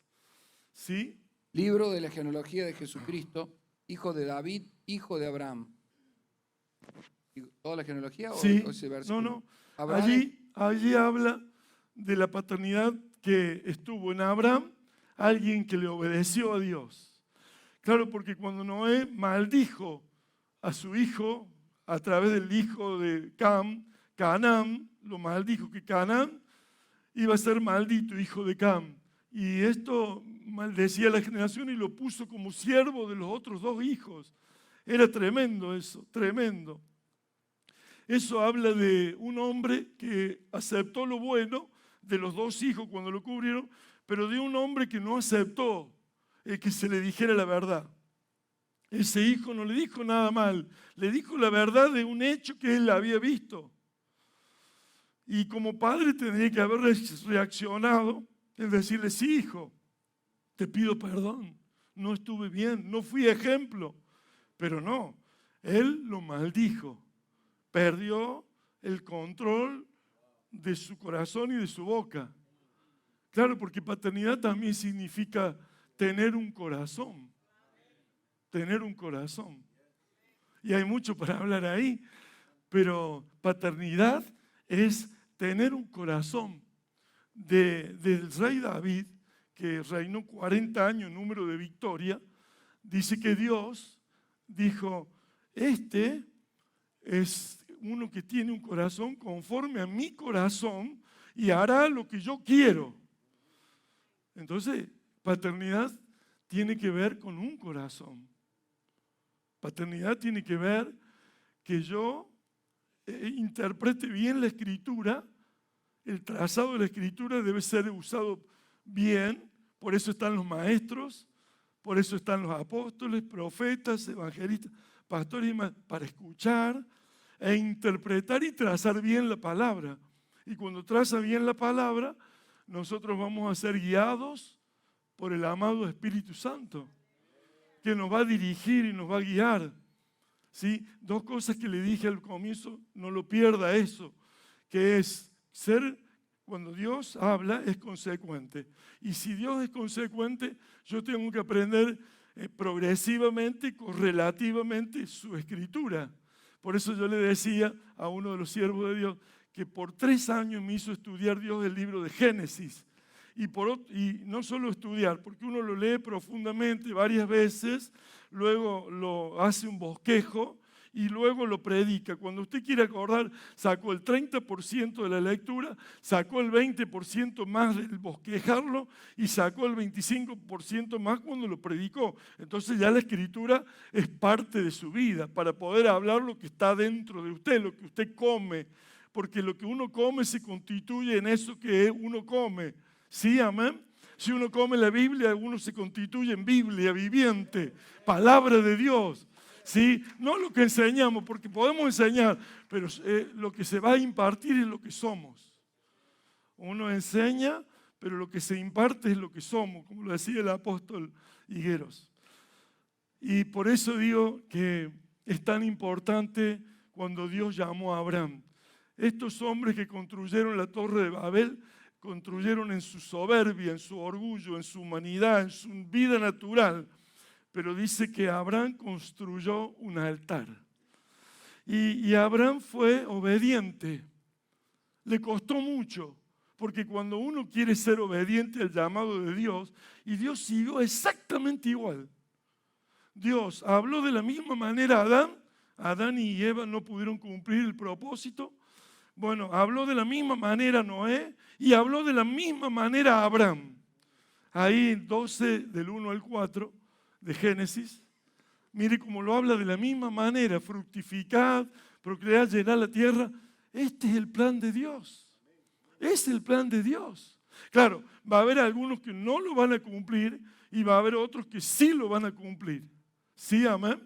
S1: ¿sí?
S2: Libro de la genealogía de Jesucristo, hijo de David, hijo de Abraham. ¿Toda la genealogía
S1: Sí,
S2: o ese versículo?
S1: no.
S2: Abraham,
S1: Allí habla de la paternidad que estuvo en Abraham, alguien que le obedeció a Dios. Claro, porque cuando Noé maldijo a su hijo a través del hijo de Canaán, lo maldijo, que Canaán iba a ser maldito, hijo de Cam. Y esto maldecía a la generación y lo puso como siervo de los otros dos hijos. Era tremendo eso, tremendo. Eso habla de un hombre que aceptó lo bueno de los dos hijos cuando lo cubrieron, pero de un hombre que no aceptó que se le dijera la verdad. Ese hijo no le dijo nada mal, le dijo la verdad de un hecho que él había visto. Y como padre tendría que haber reaccionado en decirle, sí, hijo, te pido perdón, no estuve bien, no fui ejemplo. Pero no, él lo maldijo, perdió el control de su corazón y de su boca. Claro, porque paternidad también significa tener un corazón. Tener un corazón. Y hay mucho para hablar ahí, pero paternidad es tener un corazón. Del rey David, que reinó 40 años en número de victoria, dice que Dios dijo, este es uno que tiene un corazón conforme a mi corazón y hará lo que yo quiero. Entonces, paternidad tiene que ver con un corazón. Paternidad tiene que ver que yo interprete bien la escritura. El trazado de la escritura debe ser usado bien, por eso están los maestros, por eso están los apóstoles, profetas, evangelistas, pastores, para escuchar e interpretar y trazar bien la palabra. Y cuando traza bien la palabra, nosotros vamos a ser guiados por el amado Espíritu Santo, que nos va a dirigir y nos va a guiar. ¿Sí? Dos cosas que le dije al comienzo, no lo pierda eso, que es ser, cuando Dios habla, es consecuente. Y si Dios es consecuente, yo tengo que aprender progresivamente, correlativamente su escritura. Por eso yo le decía a uno de los siervos de Dios que por 3 años me hizo estudiar Dios el libro de Génesis. Y no solo estudiar, porque uno lo lee profundamente varias veces, luego lo hace un bosquejo y luego lo predica. Cuando usted quiere acordar, sacó el 30% de la lectura, sacó el 20% más del bosquejarlo y sacó el 25% más cuando lo predicó. Entonces ya la escritura es parte de su vida para poder hablar lo que está dentro de usted, lo que usted come, porque lo que uno come se constituye en eso que uno come. ¿Sí, amén? Si uno come la Biblia, uno se constituye en Biblia viviente, palabra de Dios. ¿Sí? No lo que enseñamos, porque podemos enseñar, pero lo que se va a impartir es lo que somos. Uno enseña, pero lo que se imparte es lo que somos, como lo decía el apóstol Higueros. Y por eso digo que es tan importante cuando Dios llamó a Abraham. Estos hombres que construyeron la Torre de Babel, construyeron en su soberbia, en su orgullo, en su humanidad, en su vida natural. Pero dice que Abraham construyó un altar. Y Abraham fue obediente. Le costó mucho, porque cuando uno quiere ser obediente al llamado de Dios, y Dios siguió exactamente igual. Dios habló de la misma manera a Adán. Adán y Eva no pudieron cumplir el propósito. Bueno, habló de la misma manera Noé y habló de la misma manera Abraham. Ahí 12 del 1 al 4 de Génesis. Mire cómo lo habla de la misma manera. Fructificad, procread, llenad la tierra. Este es el plan de Dios. Es el plan de Dios. Claro, va a haber algunos que no lo van a cumplir y va a haber otros que sí lo van a cumplir. ¿Sí, amén?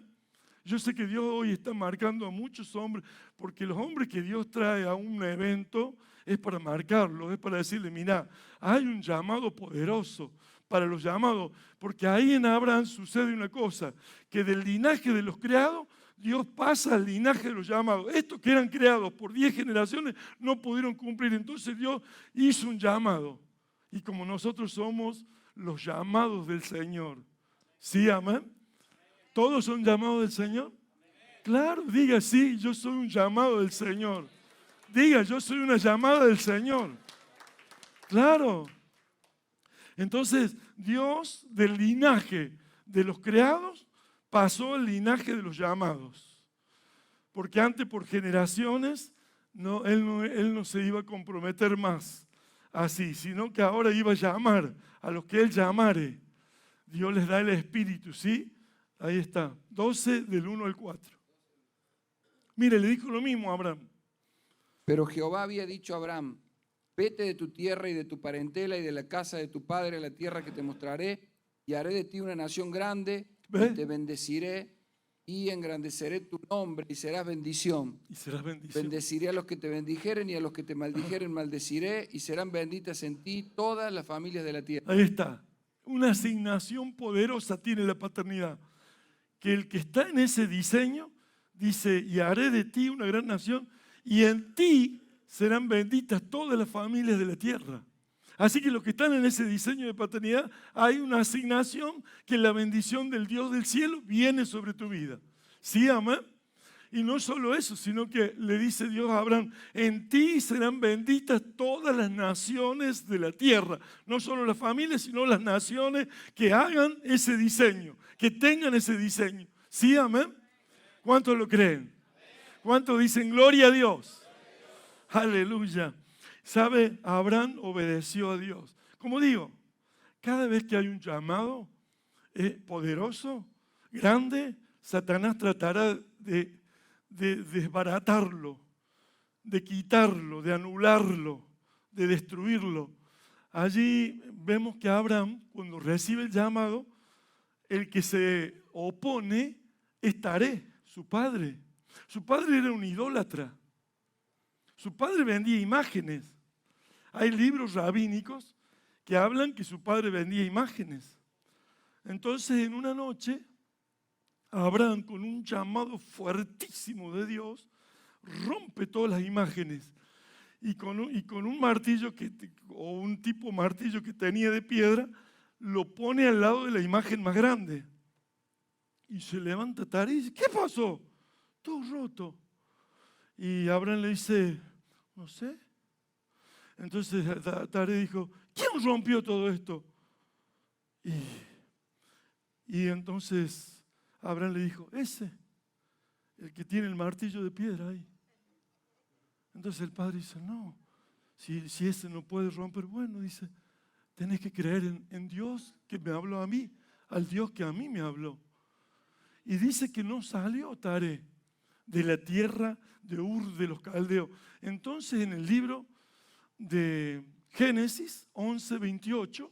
S1: Yo sé que Dios hoy está marcando a muchos hombres, porque los hombres que Dios trae a un evento es para marcarlos, es para decirle, mira, hay un llamado poderoso para los llamados, porque ahí en Abraham sucede una cosa, que del linaje de los creados, Dios pasa al linaje de los llamados. Estos que eran creados por 10 generaciones no pudieron cumplir, entonces Dios hizo un llamado. Y como nosotros somos los llamados del Señor, ¿sí, amén? ¿Todos son llamados del Señor? Claro, diga sí, yo soy un llamado del Señor. Diga, yo soy una llamada del Señor. Claro. Entonces, Dios del linaje de los creados pasó al linaje de los llamados. Porque antes por generaciones él no se iba a comprometer más así, sino que ahora iba a llamar a los que Él llamare. Dios les da el Espíritu, ¿sí? Ahí está, 12 del 1 al 4. Mire, le dijo lo mismo a Abraham.
S2: Pero Jehová había dicho a Abraham, vete de tu tierra y de tu parentela y de la casa de tu padre a la tierra que te mostraré, y haré de ti una nación grande,
S1: ¿Ve?
S2: y te bendeciré y engrandeceré tu nombre y serás bendición.
S1: Y serás bendición.
S2: Bendeciré a los que te bendijeren y a los que te maldijeren maldeciré, y serán benditas en ti todas las familias de la tierra.
S1: Ahí está. Una asignación poderosa tiene la paternidad. Que el que está en ese diseño dice, y haré de ti una gran nación, y en ti serán benditas todas las familias de la tierra. Así que los que están en ese diseño de paternidad, hay una asignación que la bendición del Dios del cielo viene sobre tu vida. ¿Sí, amén? Y no solo eso, sino que le dice Dios a Abraham, en ti serán benditas todas las naciones de la tierra. No solo las familias, sino las naciones que hagan ese diseño, que tengan ese diseño. ¿Sí, amén? ¿Cuántos lo creen? ¿Cuántos dicen gloria a Dios? Aleluya. ¿Sabe? Abraham obedeció a Dios. Como digo, cada vez que hay un llamado poderoso, grande, Satanás tratará de desbaratarlo, de quitarlo, de anularlo, de destruirlo. Allí vemos que Abraham, cuando recibe el llamado, el que se opone es Taré, su padre. Su padre era un idólatra. Su padre vendía imágenes. Hay libros rabínicos que hablan que su padre vendía imágenes. Entonces, en una noche, Abraham, con un llamado fuertísimo de Dios, rompe todas las imágenes y con un martillo o un tipo martillo que tenía de piedra, lo pone al lado de la imagen más grande. Y se levanta Taré y dice, ¿qué pasó? Todo roto. Y Abraham le dice, no sé. Entonces Taré dijo, ¿quién rompió todo esto? Y entonces Abraham le dijo, ese, el que tiene el martillo de piedra ahí. Entonces el padre dice, no, si ese no puede romper, bueno, dice, tenés que creer en Dios que me habló a mí, al Dios que a mí me habló. Y dice que no salió Taré de la tierra de Ur de los Caldeos. Entonces en el libro de Génesis 11:28,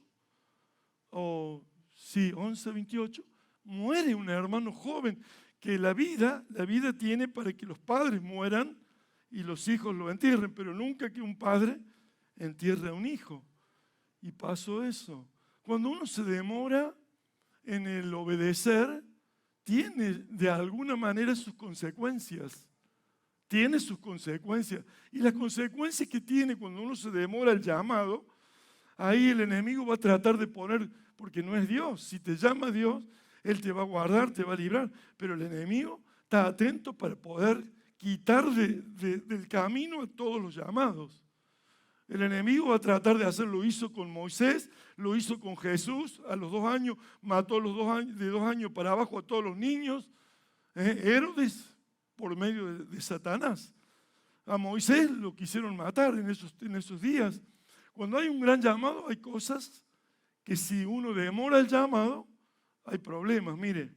S1: 11:28, muere un hermano joven, que la vida tiene para que los padres mueran y los hijos lo entierren, pero nunca que un padre entierre a un hijo. Y pasó eso. Cuando uno se demora en el obedecer, tiene de alguna manera sus consecuencias. Tiene sus consecuencias. Y las consecuencias que tiene cuando uno se demora el llamado, ahí el enemigo va a tratar de poner, porque no es Dios. Si te llama Dios, Él te va a guardar, te va a librar. Pero el enemigo está atento para poder quitar del camino a todos los llamados. El enemigo va a tratar de hacerlo. Lo hizo con Moisés, lo hizo con Jesús. A los 2 años mató de 2 años para abajo a todos los niños. Herodes, por medio de Satanás. A Moisés lo quisieron matar en esos días. Cuando hay un gran llamado, hay cosas que si uno demora el llamado, hay problemas. Mire,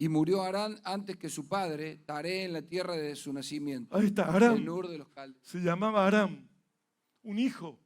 S2: Y murió Harán antes que su padre, Taré, en la tierra de su nacimiento,
S1: ahí está,
S2: en
S1: Aram,
S2: Ur de los Caldeos.
S1: se llamaba Aram, un hijo.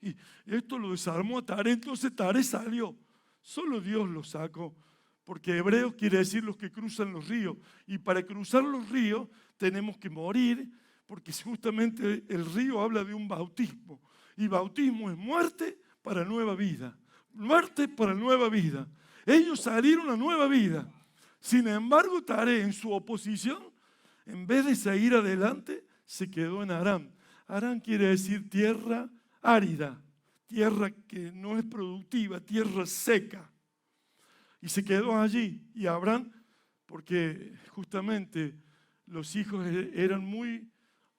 S1: Y esto lo desarmó a Taré, entonces Taré salió. Solo Dios lo sacó, porque hebreos quiere decir los que cruzan los ríos. Y para cruzar los ríos tenemos que morir, porque justamente el río habla de un bautismo. Y bautismo es muerte para nueva vida. Muerte para nueva vida. Ellos salieron a nueva vida. Sin embargo, Taré, en su oposición, en vez de seguir adelante, se quedó en Aram. Aram quiere decir tierra árida, tierra que no es productiva, tierra seca. Y se quedó allí. Y Abraham, porque justamente los hijos eran muy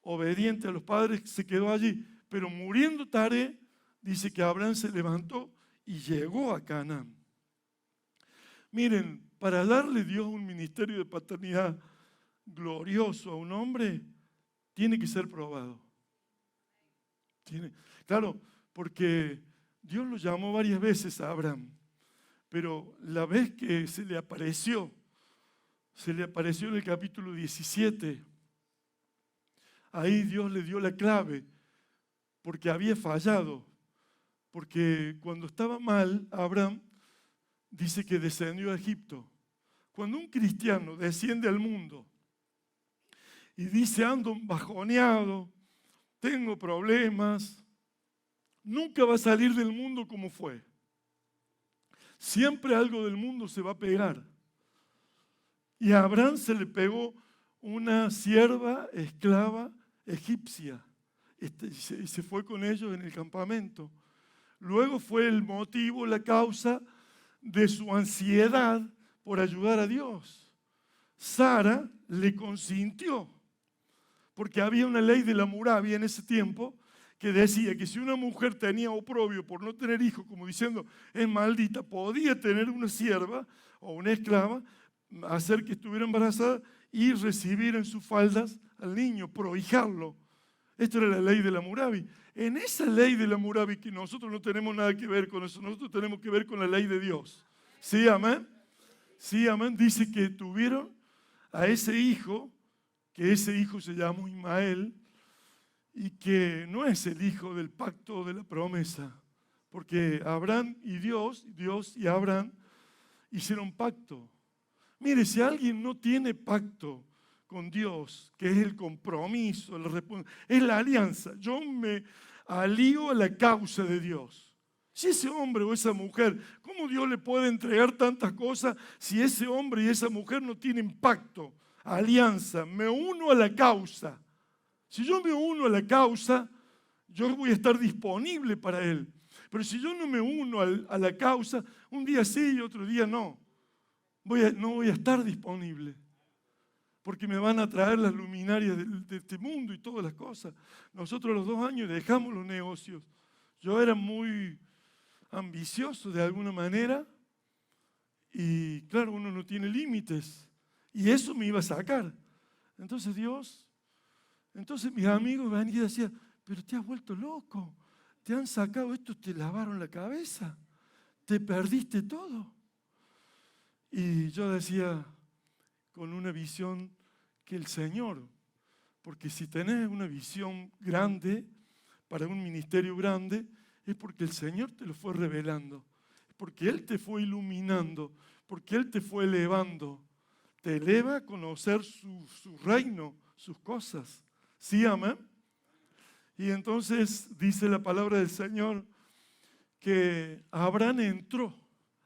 S1: obedientes a los padres, se quedó allí. Pero muriendo Taré, dice que Abraham se levantó y llegó a Canaán. Miren, para darle Dios un ministerio de paternidad glorioso a un hombre, tiene que ser probado. Claro, porque Dios lo llamó varias veces a Abraham, pero la vez que se le apareció en el capítulo 17. Ahí Dios le dio la clave, porque había fallado. Porque cuando estaba mal, Abraham dice que descendió a Egipto. Cuando un cristiano desciende al mundo y dice, ando bajoneado, tengo problemas, nunca va a salir del mundo como fue. Siempre algo del mundo se va a pegar. Y a Abraham se le pegó una sierva esclava egipcia y se fue con ellos en el campamento. Luego fue el motivo, la causa de su ansiedad por ayudar a Dios. Sara le consintió, porque había una ley de la Hammurabi en ese tiempo que decía que si una mujer tenía oprobio por no tener hijos, como diciendo es maldita, podía tener una sierva o una esclava, hacer que estuviera embarazada y recibir en sus faldas al niño, prohijarlo. Esta era la ley de la Hammurabi. En esa ley de la Hammurabi, que nosotros no tenemos nada que ver con eso, nosotros tenemos que ver con la ley de Dios. ¿Sí, amén? Sí, amén. Dice que tuvieron a ese hijo, que ese hijo se llamó Ismael, y que no es el hijo del pacto de la promesa, porque Abraham y Dios y Abraham hicieron pacto. Mire, si alguien no tiene pacto con Dios, que es el compromiso, es la alianza, yo me alío a la causa de Dios. Si ese hombre o esa mujer, ¿cómo Dios le puede entregar tantas cosas si ese hombre y esa mujer no tienen pacto, alianza? Me uno a la causa. Si yo me uno a la causa, yo voy a estar disponible para él. Pero si yo no me uno a la causa, un día sí y otro día no. No voy a estar disponible. Porque me van a traer las luminarias de este mundo y todas las cosas. Nosotros a los 2 años dejamos los negocios. Yo era muy ambicioso de alguna manera y claro, uno no tiene límites. Y eso me iba a sacar. Entonces mis amigos venían y decían, pero te has vuelto loco, te han sacado esto, te lavaron la cabeza, te perdiste todo. Y yo decía, con una visión que el Señor, porque si tenés una visión grande, para un ministerio grande, es porque el Señor te lo fue revelando, porque Él te fue iluminando, porque Él te fue elevando, te eleva a conocer su reino, sus cosas. ¿Sí, amén? Y entonces dice la palabra del Señor que Abraham entró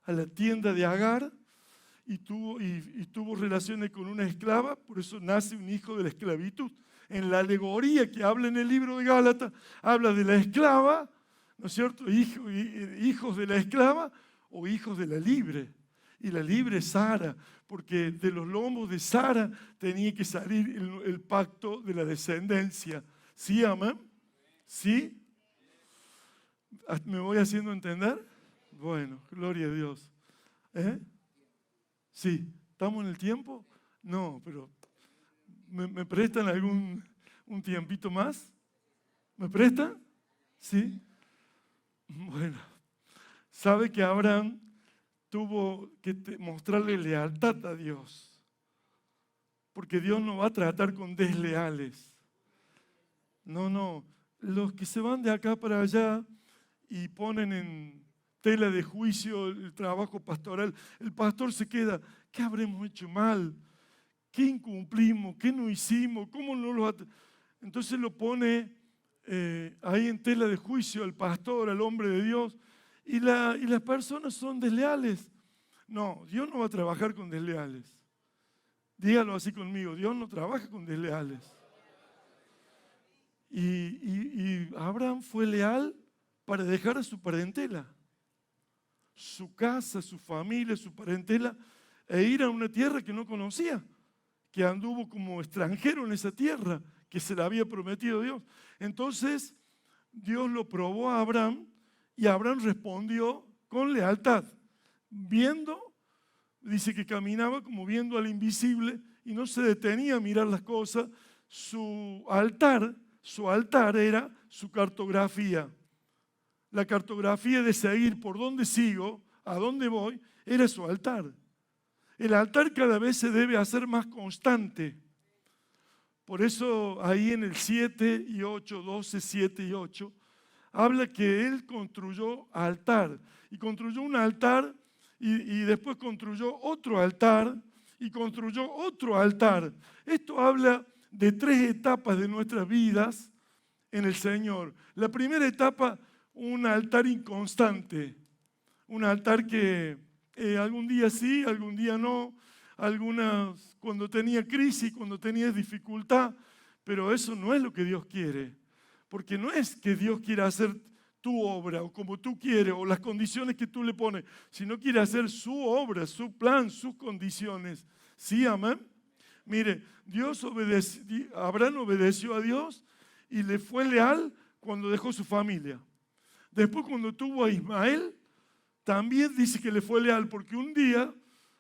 S1: a la tienda de Agar y tuvo relaciones con una esclava, por eso nace un hijo de la esclavitud. En la alegoría que habla en el libro de Gálatas, habla de la esclava, ¿no es cierto? Hijos de la esclava o hijos de la libre. Y la libre es Sara, porque de los lomos de Sara tenía que salir el pacto de la descendencia. ¿Sí, amén? ¿Sí? ¿Me voy haciendo entender? Bueno, gloria a Dios. Sí, ¿estamos en el tiempo? No, pero ¿me prestan un tiempito más. ¿Me presta? ¿Sí? Bueno, sabe que Abraham tuvo que mostrarle lealtad a Dios, porque Dios no va a tratar con desleales. No, los que se van de acá para allá y ponen en tela de juicio el trabajo pastoral, el pastor se queda, ¿qué habremos hecho mal? ¿Qué incumplimos? ¿Qué no hicimos? ¿Cómo no lo Entonces lo pone ahí en tela de juicio al pastor, al hombre de Dios, y las personas son desleales. No, Dios no va a trabajar con desleales. Dígalo así conmigo, Dios no trabaja con desleales. Y Abraham fue leal para dejar a su parentela, su casa, su familia, su parentela, e ir a una tierra que no conocía, que anduvo como extranjero en esa tierra que se le había prometido Dios. Entonces Dios lo probó a Abraham y Abraham respondió con lealtad, dice que caminaba como viendo al invisible y no se detenía a mirar las cosas. Su altar era su cartografía. La cartografía de seguir por dónde sigo, a dónde voy, era su altar. El altar cada vez se debe hacer más constante. Por eso ahí en el 7 y 8, 12, 7 y 8, habla que él construyó altar. Y construyó un altar y después construyó otro altar y construyó otro altar. Esto habla de 3 etapas de nuestras vidas en el Señor. La primera etapa, un altar inconstante. Un altar que algún día sí, algún día no. Algunas cuando tenía crisis, cuando tenía dificultad. Pero eso no es lo que Dios quiere. Porque no es que Dios quiera hacer tu obra o como tú quieres o las condiciones que tú le pones, sino quiere hacer su obra, su plan, sus condiciones. ¿Sí, amén? Mire, Abraham obedeció a Dios y le fue leal cuando dejó su familia. Después cuando tuvo a Ismael, también dice que le fue leal porque un día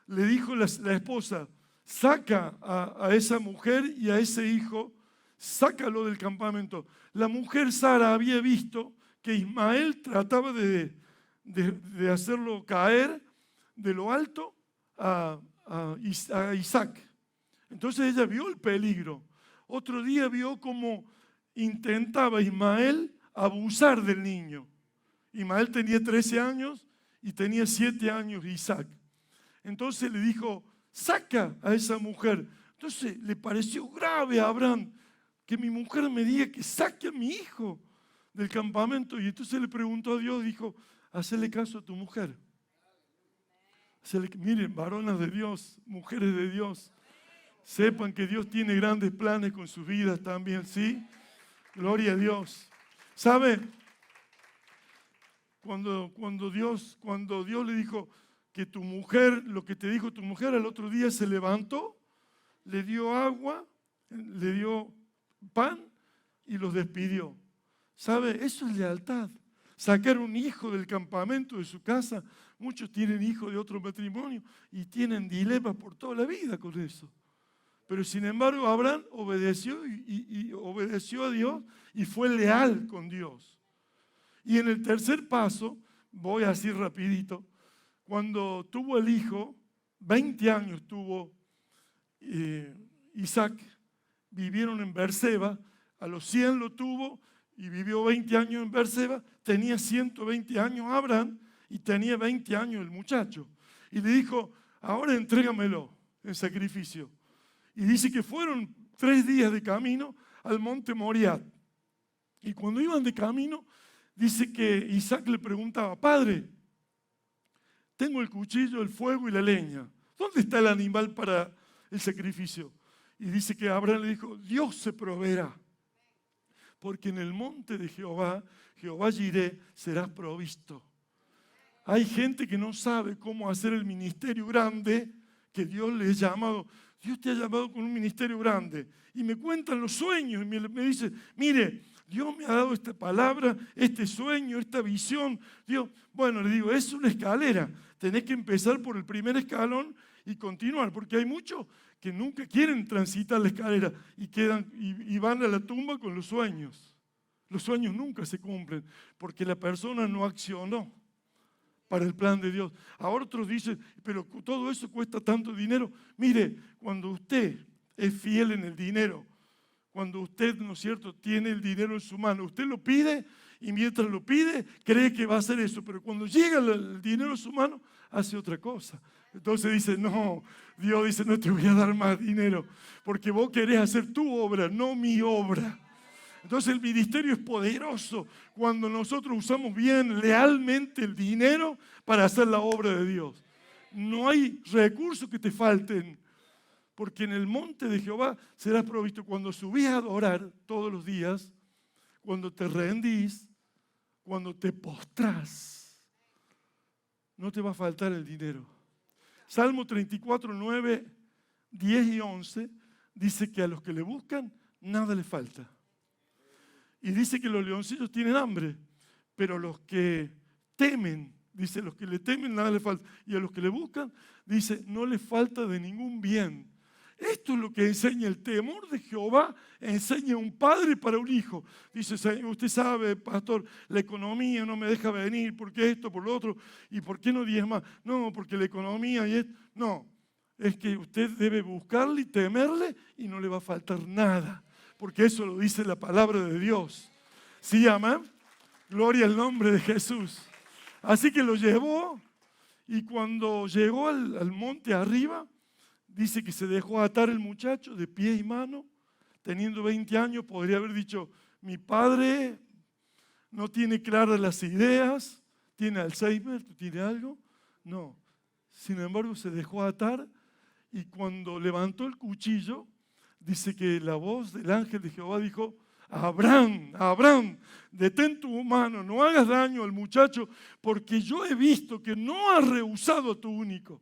S1: le dijo la esposa, saca a esa mujer y a ese hijo, sácalo del campamento. La mujer Sara había visto que Ismael trataba de hacerlo caer de lo alto a Isaac. Entonces ella vio el peligro. Otro día vio cómo intentaba Ismael abusar del niño. Ismael tenía 13 años y tenía 7 años Isaac. Entonces le dijo, saca a esa mujer. Entonces le pareció grave a Abraham que mi mujer me diga que saque a mi hijo del campamento. Y entonces le preguntó a Dios, dijo, hacele caso a tu mujer. Miren, varonas de Dios, mujeres de Dios, sepan que Dios tiene grandes planes con sus vidas también, ¿sí? Gloria a Dios. ¿Sabe? Cuando Dios le dijo que tu mujer, lo que te dijo tu mujer, al otro día se levantó, le dio agua, le dio pan y los despidió. ¿Sabe? Eso es lealtad. Sacar un hijo del campamento de su casa. Muchos tienen hijos de otro matrimonio y tienen dilemas por toda la vida con eso. Pero sin embargo Abraham obedeció y obedeció a Dios y fue leal con Dios. Y en el tercer paso, voy así rapidito, cuando tuvo el hijo, 20 años tuvo Isaac, vivieron en Berseba, a los 100 lo tuvo y vivió 20 años en Berseba, tenía 120 años Abraham y tenía 20 años el muchacho. Y le dijo, ahora entrégamelo en sacrificio. Y dice que fueron 3 días de camino al monte Moriah. Y cuando iban de camino, dice que Isaac le preguntaba, padre, tengo el cuchillo, el fuego y la leña. ¿Dónde está el animal para el sacrificio? Y dice que Abraham le dijo, Dios se proveerá. Porque en el monte de Jehová, Jehová Jireh, serás provisto. Hay gente que no sabe cómo hacer el ministerio grande que Dios le ha llamado. Dios te ha llamado con un ministerio grande. Y me cuentan los sueños y me dice, mire, Dios me ha dado esta palabra, este sueño, esta visión. Dios, bueno, le digo, es una escalera. Tenés que empezar por el primer escalón y continuar, porque hay muchos que nunca quieren transitar la escalera y van a la tumba con los sueños. Los sueños nunca se cumplen porque la persona no accionó para el plan de Dios. Ahora otros dicen, pero todo eso cuesta tanto dinero. Mire, cuando usted es fiel en el dinero, cuando usted, ¿no es cierto?, tiene el dinero en su mano, usted lo pide y mientras lo pide, cree que va a hacer eso, pero cuando llega el dinero en su mano, hace otra cosa. Entonces dice, no, Dios dice, no te voy a dar más dinero, porque vos querés hacer tu obra, no mi obra. Entonces el ministerio es poderoso cuando nosotros usamos bien, lealmente el dinero para hacer la obra de Dios. No hay recursos que te falten, porque en el monte de Jehová serás provisto. Cuando subís a adorar todos los días, cuando te rendís, cuando te postrás, no te va a faltar el dinero. Salmo 34, 9, 10 y 11 dice que a los que le buscan, nada les falta. Y dice que los leoncillos tienen hambre, pero los que temen, dice, los que le temen nada les falta. Y a los que le buscan, dice, no les falta de ningún bien. Esto es lo que enseña el temor de Jehová, enseña un padre para un hijo. Dice, usted sabe, pastor, la economía no me deja venir, porque esto, por lo otro, y por qué no diezma. No, porque la economía y esto. No, es que usted debe buscarle y temerle y no le va a faltar nada. Porque eso lo dice la palabra de Dios. ¿Sí, amén? Gloria al nombre de Jesús. Así que lo llevó y cuando llegó al monte arriba, dice que se dejó atar el muchacho de pie y mano. Teniendo 20 años podría haber dicho, mi padre no tiene claras las ideas, tiene Alzheimer, ¿tiene algo? No. Sin embargo, se dejó atar y cuando levantó el cuchillo, dice que la voz del ángel de Jehová dijo, Abraham, Abraham, detén tu mano, no hagas daño al muchacho, porque yo he visto que no has rehusado a tu único.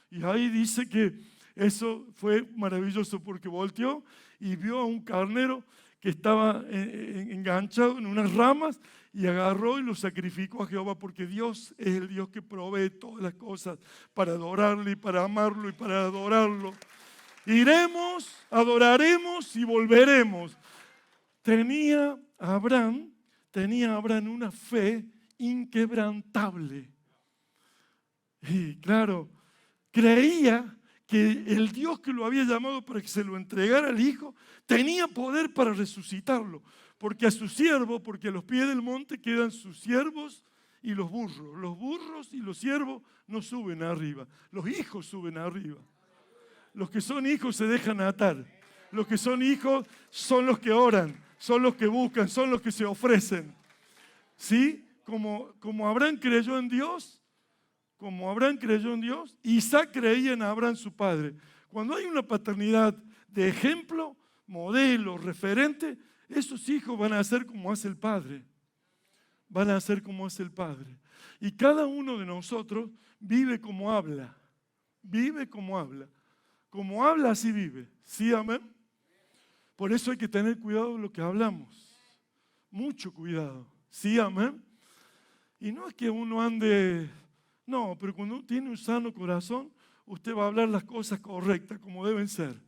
S1: Y ahí dice que eso fue maravilloso porque volteó y vio a un carnero que estaba enganchado en unas ramas y agarró y lo sacrificó a Jehová porque Dios es el Dios que provee todas las cosas para adorarle y para amarlo y para adorarlo. Iremos, adoraremos y volveremos. Tenía Abraham una fe inquebrantable. Y claro, creía que el Dios que lo había llamado para que se lo entregara al hijo, tenía poder para resucitarlo. Porque a su siervo, porque a los pies del monte quedan sus siervos y los burros. Los burros y los siervos no suben arriba, los hijos suben arriba. Los que son hijos se dejan atar. Los que son hijos son los que oran, son los que buscan, son los que se ofrecen. ¿Sí? Como Abraham creyó en Dios, Isaac creía en Abraham su padre. Cuando hay una paternidad de ejemplo, modelo, referente, esos hijos van a hacer como hace el padre. Van a hacer como hace el padre. Y cada uno de nosotros vive como habla. Vive como habla. Como habla, así vive. ¿Sí, amén? Por eso hay que tener cuidado de lo que hablamos. Mucho cuidado. ¿Sí, amén? Y no es que uno ande... No, pero cuando uno tiene un sano corazón, usted va a hablar las cosas correctas, como deben ser.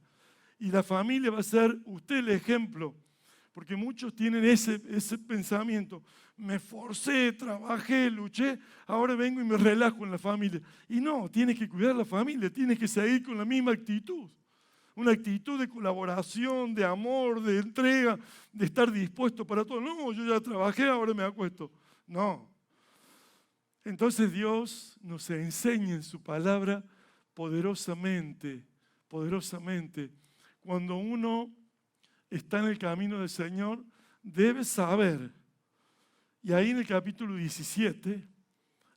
S1: Y la familia va a ser usted el ejemplo. Porque muchos tienen ese pensamiento. Me esforcé, trabajé, luché, ahora vengo y me relajo en la familia. Y no, tienes que cuidar la familia, tienes que seguir con la misma actitud. Una actitud de colaboración, de amor, de entrega, de estar dispuesto para todo. No, yo ya trabajé, ahora me acuesto. No. Entonces Dios nos enseña en su palabra poderosamente, poderosamente. Cuando uno está en el camino del Señor, debe saber. Y ahí en el capítulo 17,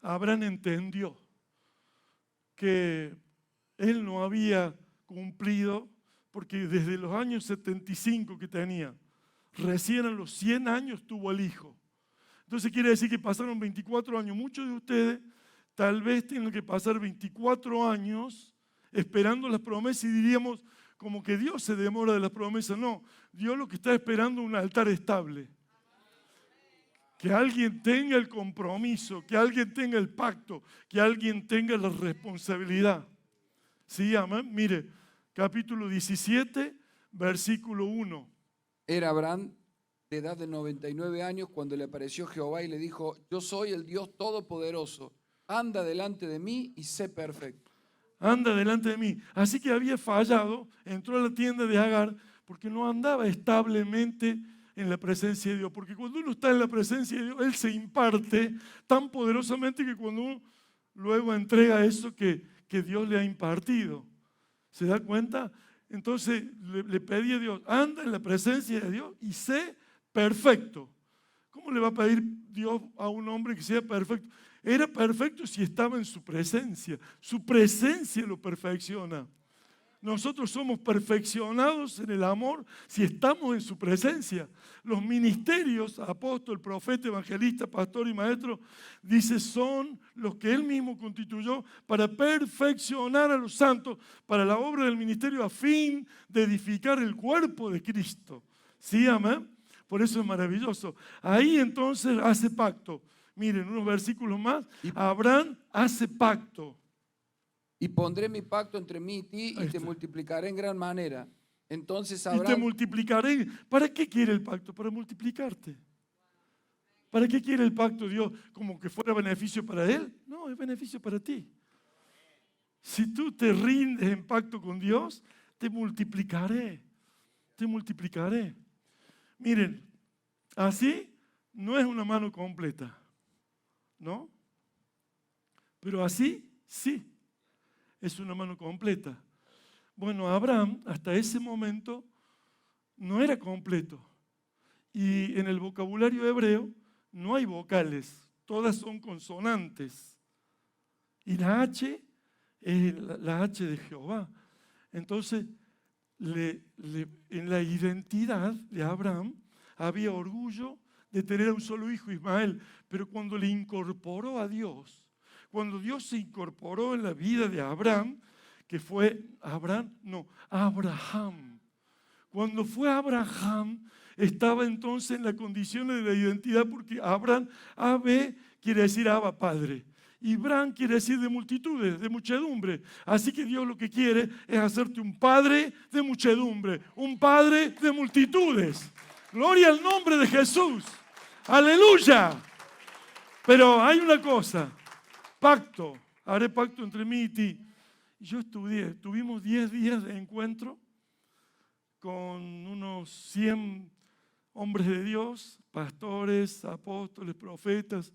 S1: Abraham entendió que él no había cumplido, porque desde los años 75 que tenía, recién a los 100 años tuvo el hijo. Entonces quiere decir que pasaron 24 años. Muchos de ustedes tal vez tienen que pasar 24 años esperando las promesas y diríamos como que Dios se demora de las promesas. No, Dios lo que está esperando es un altar estable. Que alguien tenga el compromiso, que alguien tenga el pacto, que alguien tenga la responsabilidad. Sí, amén. Mire, capítulo 17, versículo 1.
S2: Era Abraham de edad de 99 años cuando le apareció Jehová y le dijo: yo soy el Dios Todopoderoso, anda delante de mí y sé perfecto.
S1: Anda delante de mí. Así que había fallado, entró a la tienda de Agar porque no andaba establemente en la presencia de Dios. Porque cuando uno está en la presencia de Dios, Él se imparte tan poderosamente que cuando uno luego entrega eso que Dios le ha impartido. ¿Se da cuenta? Entonces le pedí a Dios, anda en la presencia de Dios y sé perfecto. ¿Cómo le va a pedir Dios a un hombre que sea perfecto? Era perfecto si estaba en su presencia. Su presencia lo perfecciona. Nosotros somos perfeccionados en el amor si estamos en su presencia. Los ministerios, apóstol, profeta, evangelista, pastor y maestro, dice, son los que Él mismo constituyó para perfeccionar a los santos para la obra del ministerio a fin de edificar el cuerpo de Cristo. ¿Sí, amén? Por eso es maravilloso. Ahí entonces hace pacto. Miren, unos versículos más. Abraham hace pacto.
S2: Y pondré mi pacto entre mí y ti
S1: Ahí
S2: y te
S1: está.
S2: multiplicaré en gran manera. Entonces
S1: Y te
S2: Abraham,
S1: multiplicaré. ¿Para qué quiere el pacto? Para multiplicarte. ¿Para qué quiere el pacto Dios? ¿Como que fuera beneficio para Él? No, es beneficio para ti. Si tú te rindes en pacto con Dios, te multiplicaré. Te multiplicaré. Miren, así no es una mano completa, ¿no? Pero así sí, es una mano completa. Bueno, Abraham hasta ese momento no era completo. Y en el vocabulario hebreo no hay vocales, todas son consonantes. Y la H es la H de Jehová. Entonces, en la identidad de Abraham había orgullo de tener a un solo hijo, Ismael. Pero cuando le incorporó a Dios, cuando Dios se incorporó en la vida de Abraham, que fue Abraham. Cuando fue Abraham, estaba entonces en la condición de la identidad, porque Abraham, Abe, quiere decir Abba, Padre. Y Bran quiere decir de multitudes, de muchedumbre. Así que Dios lo que quiere es hacerte un padre de muchedumbre, un padre de multitudes. Gloria al nombre de Jesús. Aleluya. Pero hay una cosa, pacto, haré pacto entre mí y ti. Yo estudié, tuvimos 10 días de encuentro con unos 100 hombres de Dios, pastores, apóstoles, profetas,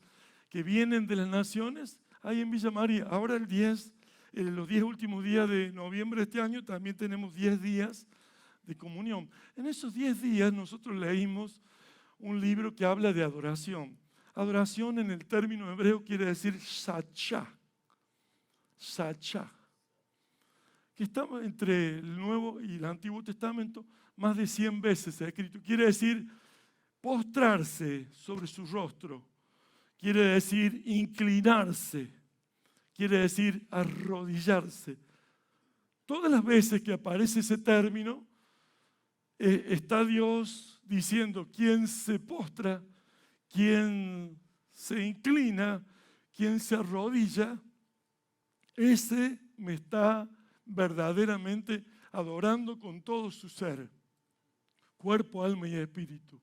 S1: que vienen de las naciones, ahí en Villa María. Ahora los 10 últimos días de noviembre de este año, también tenemos 10 días de comunión. En esos 10 días nosotros leímos un libro que habla de adoración. Adoración en el término hebreo quiere decir shachá. Shachá. Que está entre el Nuevo y el Antiguo Testamento, más de 100 veces se ha escrito. Quiere decir postrarse sobre su rostro. Quiere decir inclinarse. Quiere decir arrodillarse. Todas las veces que aparece ese término, está Dios diciendo quién se postra, quién se inclina, quién se arrodilla. Ese me está verdaderamente adorando con todo su ser, cuerpo, alma y espíritu.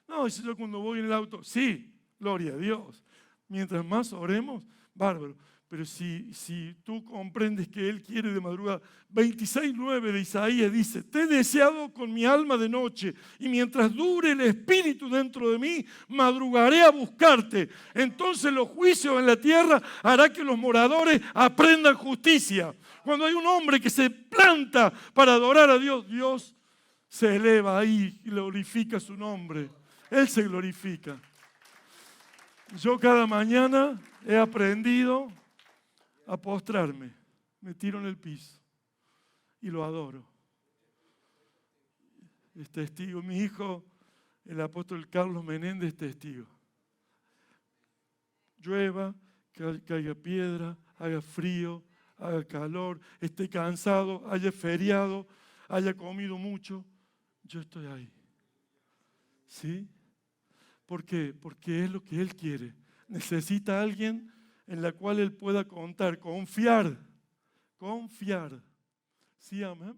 S1: No, si yo cuando voy en el auto, sí, gloria a Dios. Mientras más oremos, bárbaro. Pero si tú comprendes que Él quiere de madrugada, 26:9 de Isaías dice, te he deseado con mi alma de noche, y mientras dure el espíritu dentro de mí, madrugaré a buscarte. Entonces los juicios en la tierra hará que los moradores aprendan justicia. Cuando hay un hombre que se planta para adorar a Dios, Dios se eleva ahí y glorifica su nombre. Él se glorifica. Yo cada mañana he aprendido a postrarme, me tiro en el piso y lo adoro. Es testigo, mi hijo, el apóstol Carlos Menéndez, es testigo. Llueva, caiga piedra, haga frío, haga calor, esté cansado, haya feriado, haya comido mucho, yo estoy ahí. ¿Sí? ¿Por qué? Porque es lo que Él quiere. Necesita a alguien en la cual Él pueda contar, confiar. ¿Sí, amén?